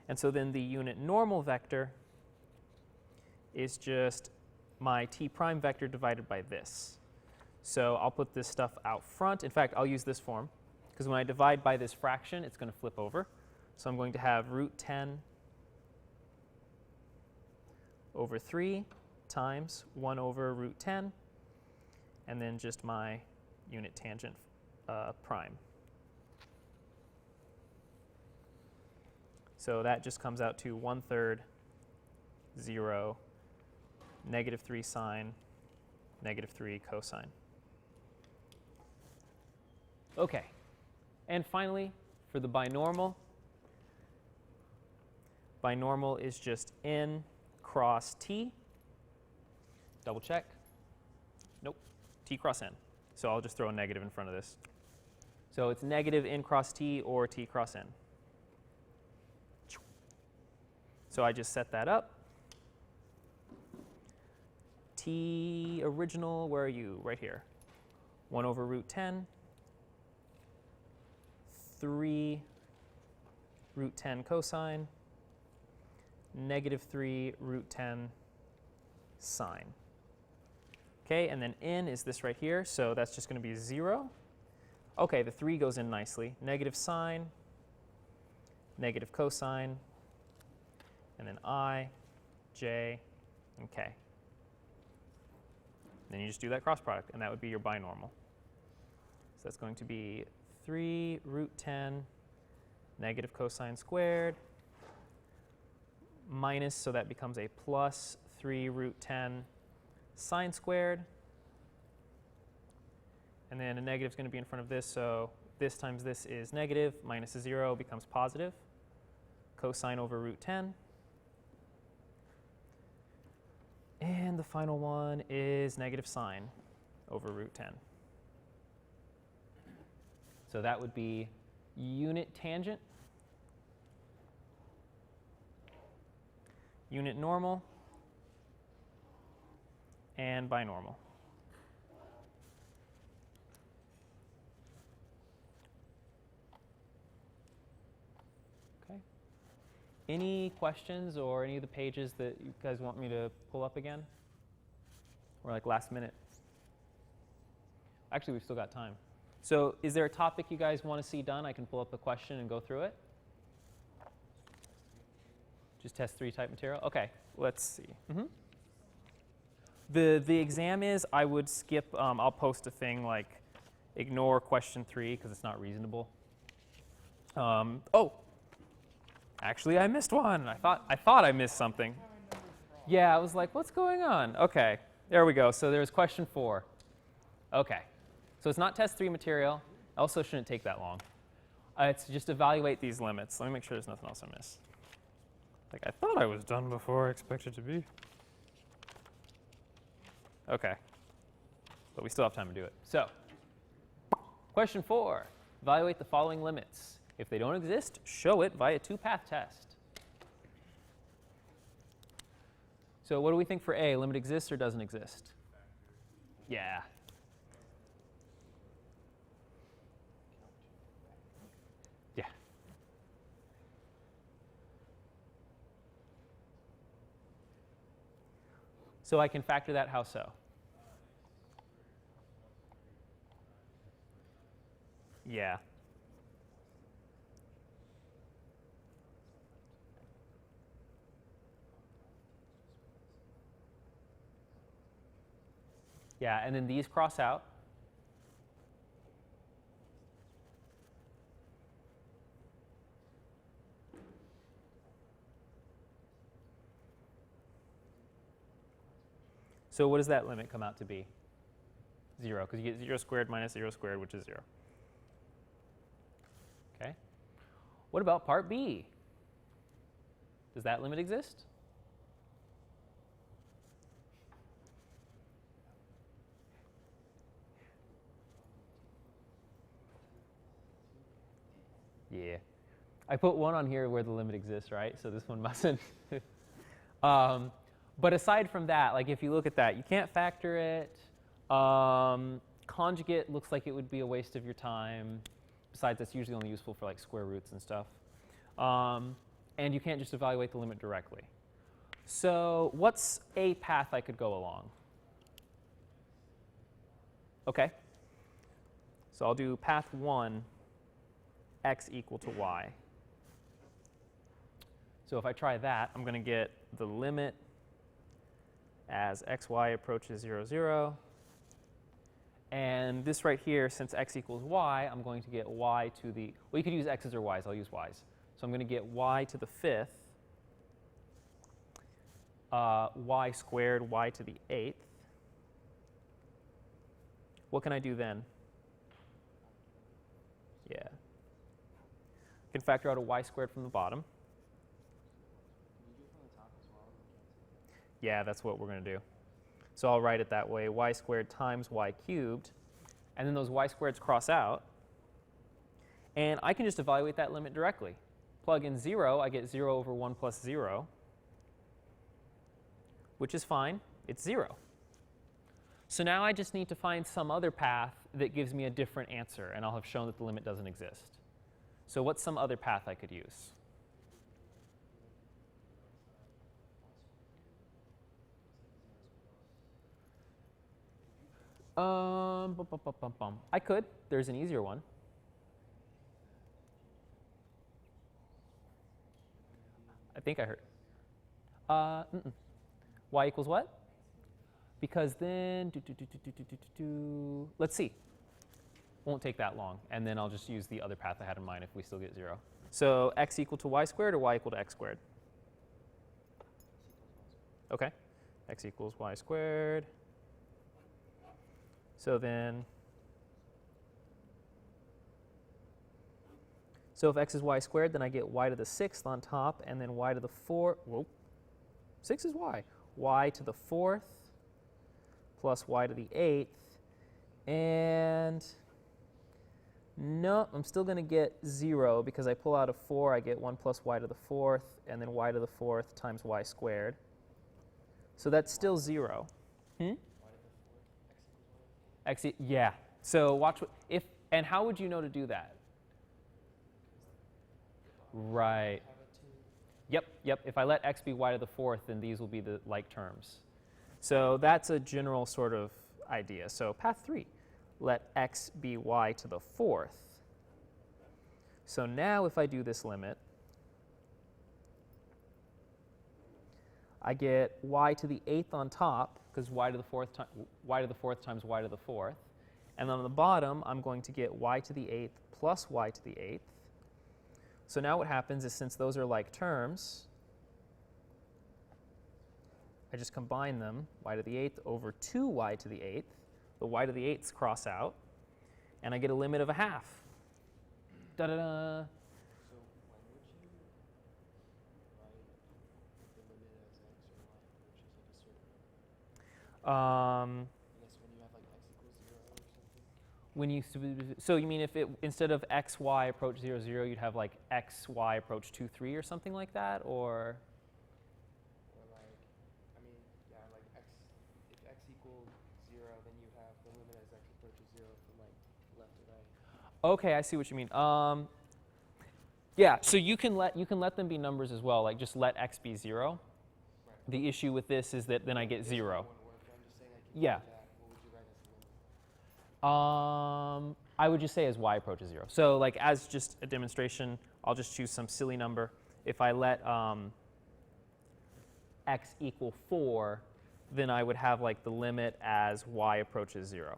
And so then the unit normal vector is just my t prime vector divided by this. So I'll put this stuff out front. In fact, I'll use this form, because when I divide by this fraction, it's going to flip over. So I'm going to have root 10 over 3 times 1 over root 10, and then just my unit tangent prime. So that just comes out to 1/3, 0, negative 3 sine, negative 3 cosine. Okay, and finally, for the binormal, binormal is just n cross t. Double check. Nope, t cross n. So I'll just throw a negative in front of this. So it's negative n cross t or t cross n. So I just set that up. T original, where are you? Right here. 1 over root 10. 3 root 10 cosine, negative 3 root 10 sine. Okay, and then n is this right here, so that's just going to be 0. Okay, the 3 goes in nicely. Negative sine, negative cosine, and then I, j, and k. Then you just do that cross product, and that would be your binormal. So that's going to be 3 root 10 negative cosine squared minus, so that becomes a plus 3 root 10 sine squared. And then a negative is going to be in front of this, so this times this is negative, minus a 0 becomes positive, cosine over root 10. And the final one is negative sine over root 10. So that would be unit tangent, unit normal, and binormal. Okay. Any questions or any of the pages that you guys want me to pull up again? Or like last minute? Actually, we've still got time. So is there a topic you guys want to see done? I can pull up a question and go through it. Just test 3 type material? Okay, let's see. The exam is, I would skip, I'll post a thing like ignore question 3 because it's not reasonable. Oh, actually I missed one. I thought I missed something. Yeah, I was like, what's going on? Okay, there we go. So there's question 4. Okay, so it's not test 3 material. Also shouldn't take that long. It's just evaluate these limits. Let me make sure there's nothing else I missed. Like, I thought I was done before I expected to be. Okay, but we still have time to do it. So, question 4, evaluate the following limits. If they don't exist, show it via 2-path test. So what do we think for A? Limit exists or doesn't exist? Yeah. Yeah. So I can factor that how so? Yeah. Yeah, and then these cross out. So what does that limit come out to be? 0, because you get 0 squared minus 0 squared, which is 0. Okay. What about part B? Does that limit exist? Yeah. I put 1 on here where the limit exists, right? So this one mustn't. But aside from that, like if you look at that, you can't factor it. Conjugate looks like it would be a waste of your time. Besides, that's usually only useful for like square roots and stuff. And you can't just evaluate the limit directly. So what's a path I could go along? Okay. So I'll do path 1, x equal to y. So if I try that, I'm going to get the limit as xy approaches 0, 0. And this right here, since x equals y, I'm going to get y to the, well, you could use x's or y's. I'll use y's. So I'm going to get y to the 5th, y squared, y to the 8th. What can I do then? Yeah. I can factor out a y squared from the bottom. Yeah, that's what we're going to do. So I'll write it that way, y squared times y cubed. And then those y squareds cross out. And I can just evaluate that limit directly. Plug in 0, I get 0 over 1 plus 0, which is fine. It's 0. So now I just need to find some other path that gives me a different answer, and I'll have shown that the limit doesn't exist. So what's some other path I could use? I could. There's an easier one. I think I heard. Y equals what? Because then, let's see. Won't take that long. And then I'll just use the other path I had in mind if we still get 0. So x equal to y squared or y equal to x squared? OK. X equals y squared. So then, so if x is y squared, then I get y to the 6th on top, and then y to the 4th. Whoa. 6 is y. Y to the 4th plus y to the 8th. And no, I'm still going to get 0 because I pull out a 4. I get 1 plus y to the 4th, and then y to the 4th times y squared. So that's still 0. X, yeah. So watch if, and how would you know to do that? Right. Yep. If I let x be y to the 4th, then these will be the like terms. So that's a general sort of idea. So path 3, let x be y to the 4th. So now if I do this limit, I get y to the 8th on top, because y to the 4th times y to the 4th. And then on the bottom, I'm going to get y to the 8th plus y to the 8th. So now what happens is, since those are like terms, I just combine them, y to the 8th over 2y to the 8th. The y to the 8ths cross out, and I get a limit of a half. Da-da-da. So when would you write the limit as x or y approaches like a certain number? I guess when you have like x equals 0 or something. So you mean if it, instead of x, y approach 0, 0, you'd have like x, y approach 2, 3 or something like that? Or? Or like, I mean, yeah, like x, if x equals 0, then you have the limit as x approaches 0 from like left to right. Okay, I see what you mean. Yeah, so you can let them be numbers as well. Like just let x be 0. Right. The issue with this is that then I get 0. Wouldn't work, but I'm just saying, like, if you Yeah. did that, what would you write as the limit? I would just say as y approaches 0. So like as just a demonstration, I'll just choose some silly number. If I let x equal 4, then I would have like the limit as y approaches 0,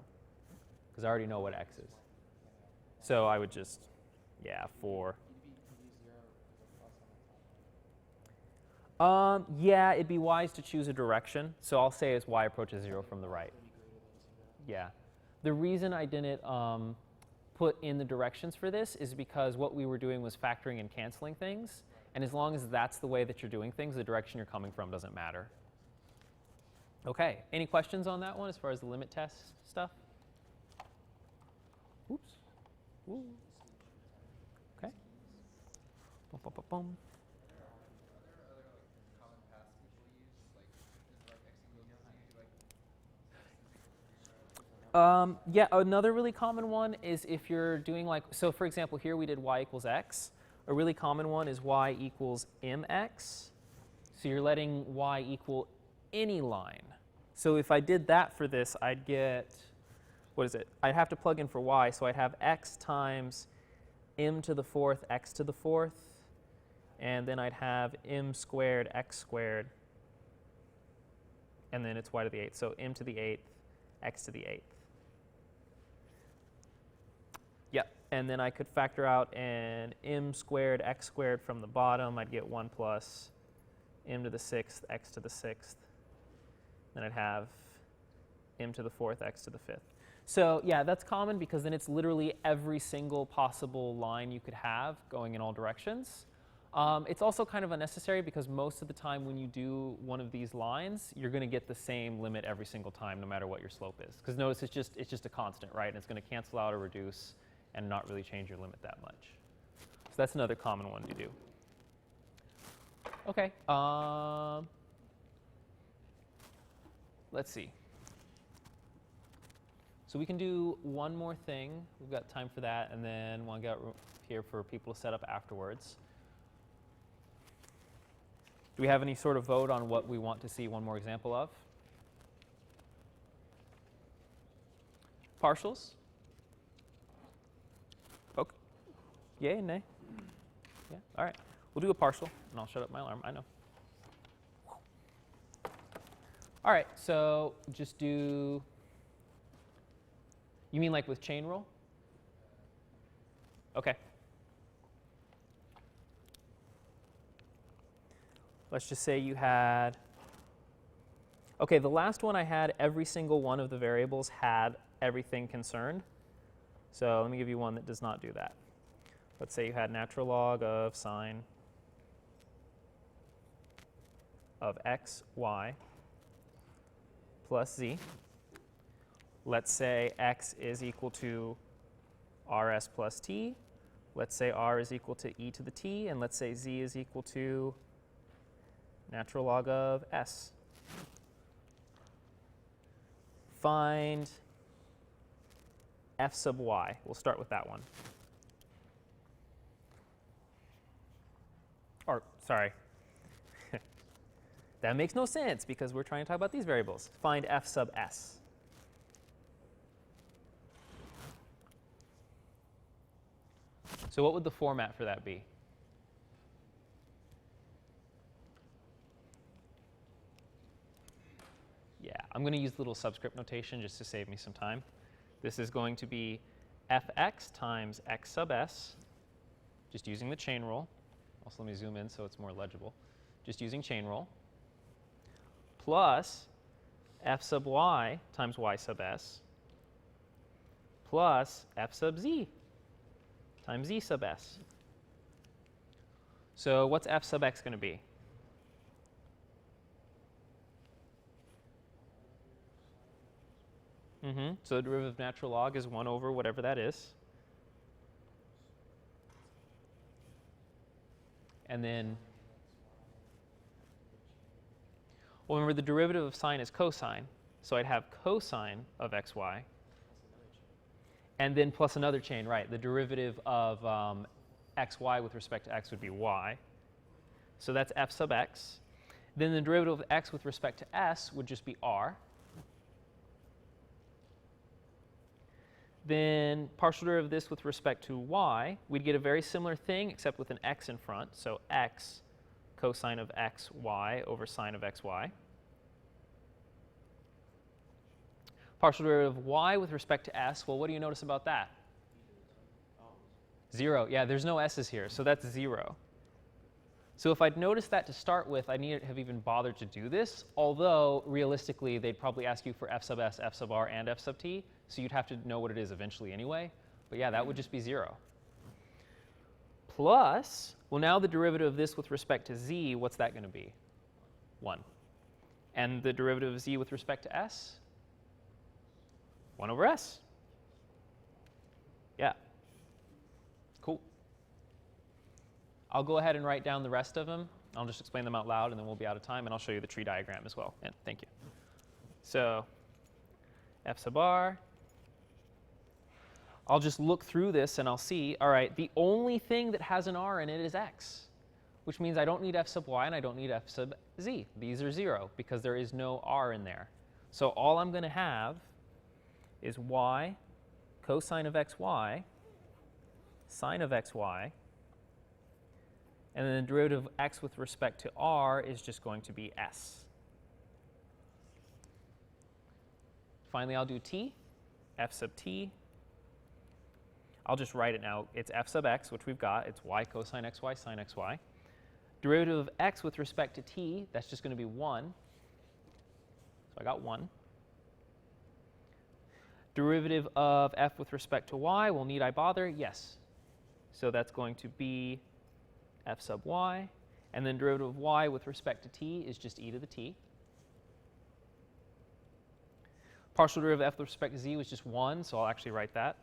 because I already know what x is. So I would just, yeah, 4. You'd be 0 with a plus on the top. Yeah, it'd be wise to choose a direction. So I'll say as y approaches 0 from the right. It's gonna be greater than 0. Yeah. The reason I didn't put in the directions for this is because what we were doing was factoring and canceling things. And as long as that's the way that you're doing things, the direction you're coming from doesn't matter. Okay, any questions on that one as far as the limit test stuff? Oops. Ooh. Okay. Bum, bum, bum, bum. Are there other like common paths people use? Like, is like x equals 0, like Yeah, another really common one is if you're doing like, so for example, here we did y equals x. A really common one is y equals mx. So you're letting y equal any line. So if I did that for this, I'd get, what is it? I'd have to plug in for y, so I'd have x times m to the 4th, x to the 4th, and then I'd have m squared, x squared, and then it's y to the 8th. So m to the 8th, x to the 8th. Yep, and then I could factor out an m squared, x squared from the bottom. I'd get 1 plus m to the 6th, x to the 6th. Then I'd have m to the 4th, x to the 5th. So yeah, that's common because then it's literally every single possible line you could have going in all directions. It's also kind of unnecessary because most of the time when you do one of these lines, you're going to get the same limit every single time, no matter what your slope is. Because notice it's just a constant, right? And it's going to cancel out or reduce and not really change your limit that much. So that's another common one to do. Okay. Let's see. So we can do one more thing. We've got time for that, and then we'll get here for people to set up afterwards. Do we have any sort of vote on what we want to see one more example of? Partials? Okay. Yay, nay? Yeah, all right. We'll do a partial, and I'll shut up my alarm, I know. All right, so just do, you mean like with chain rule? Okay. Let's just say you had, okay, the last one I had, every single one of the variables had everything concerned. So let me give you one that does not do that. Let's say you had natural log of sine of x, y, plus z. Let's say x is equal to rs plus t. Let's say r is equal to e to the t. And let's say z is equal to natural log of s. Find f sub y. We'll start with that one. Or, sorry. That makes no sense because we're trying to talk about these variables. Find f sub s. So what would the format for that be? I'm going to use the little subscript notation just to save me some time. This is going to be fx times x sub s, just using the chain rule. Also, let me zoom in so it's more legible. Just using chain rule, plus f sub y times y sub s, plus f sub z times z sub s. So what's f sub x going to be? So the derivative of natural log is 1 over whatever that is. And then, well, remember the derivative of sine is cosine. So I'd have cosine of xy. And then plus another chain, right. The derivative of xy with respect to x would be y. So that's f sub x. Then the derivative of x with respect to s would just be r. Then partial derivative of this with respect to y, we'd get a very similar thing except with an x in front. So x cosine of xy over sine of xy. Partial derivative of y with respect to s, well, what do you notice about that? 0. Yeah, there's no s's here, so that's 0. So if I'd noticed that to start with, I needn't have even bothered to do this, although realistically they'd probably ask you for f sub s, f sub r, and f sub t, so you'd have to know what it is eventually anyway. But yeah, that would just be 0. Plus, well, now the derivative of this with respect to z, what's that going to be? 1. And the derivative of z with respect to s? 1 over s. Yeah. Cool. I'll go ahead and write down the rest of them. I'll just explain them out loud, and then we'll be out of time, and I'll show you the tree diagram as well. And thank you. So f sub r. I'll just look through this, and I'll see, all right, the only thing that has an r in it is x, which means I don't need f sub y, and I don't need f sub z. These are 0, because there is no r in there. So all I'm going to have is y cosine of xy, sine of xy, and then the derivative of x with respect to r is just going to be s. Finally, I'll do t, f sub t. I'll just write it now. It's f sub x, which we've got. It's y cosine xy sine xy. Derivative of x with respect to t, that's just going to be 1. So I got 1. Derivative of f with respect to y, well, need I bother? Yes. So that's going to be f sub y. And then derivative of y with respect to t is just e to the t. Partial derivative of f with respect to z was just 1, so I'll actually write that.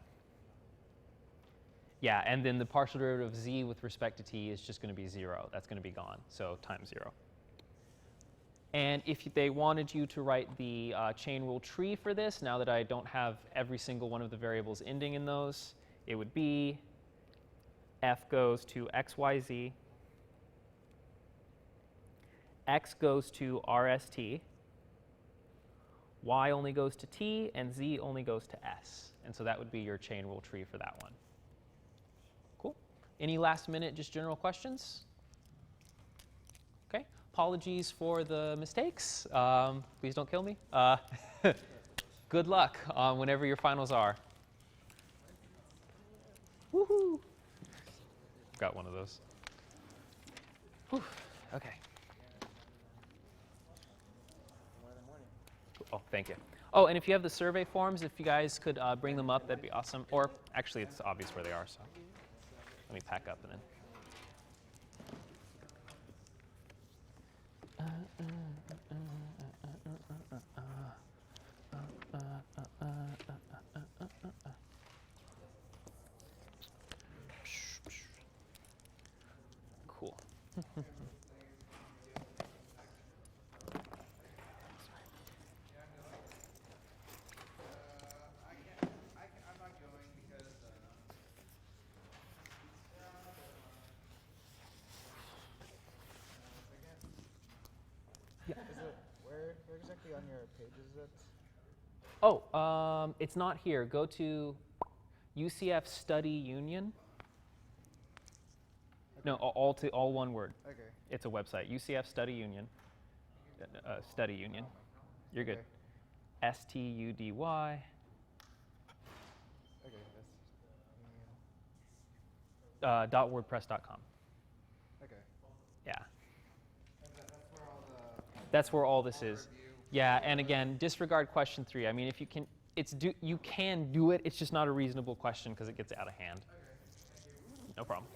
Yeah, and then the partial derivative of z with respect to t is just going to be 0. That's going to be gone, so times 0. And if they wanted you to write the chain rule tree for this, now that I don't have every single one of the variables ending in those, it would be f goes to x, y, z, x goes to rst, y only goes to t, and z only goes to s. And so that would be your chain rule tree for that one. Cool. Any last minute, just general questions? Okay. Apologies for the mistakes. Please don't kill me. Good luck whenever your finals are. Woohoo! Got one of those. Whew. Okay. Oh, thank you. Oh, and if you have the survey forms, if you guys could bring them up, that'd be awesome. Or actually, it's obvious where they are, so let me pack up and then. Cool. I'm not going because Is it where exactly on your page is it? Oh, it's not here. Go to UCF Study Union. No, all one word. Okay. It's a website. UCF Study Union. Study Union. You're good. Okay. study. Okay, that's .wordpress.com. okay. Yeah, And that's where all the that's where all this is. overview. Yeah, and again, disregard question 3. I mean, if you can, you can do it. It's just not a reasonable question because it gets out of hand. Okay, thank you. No problem.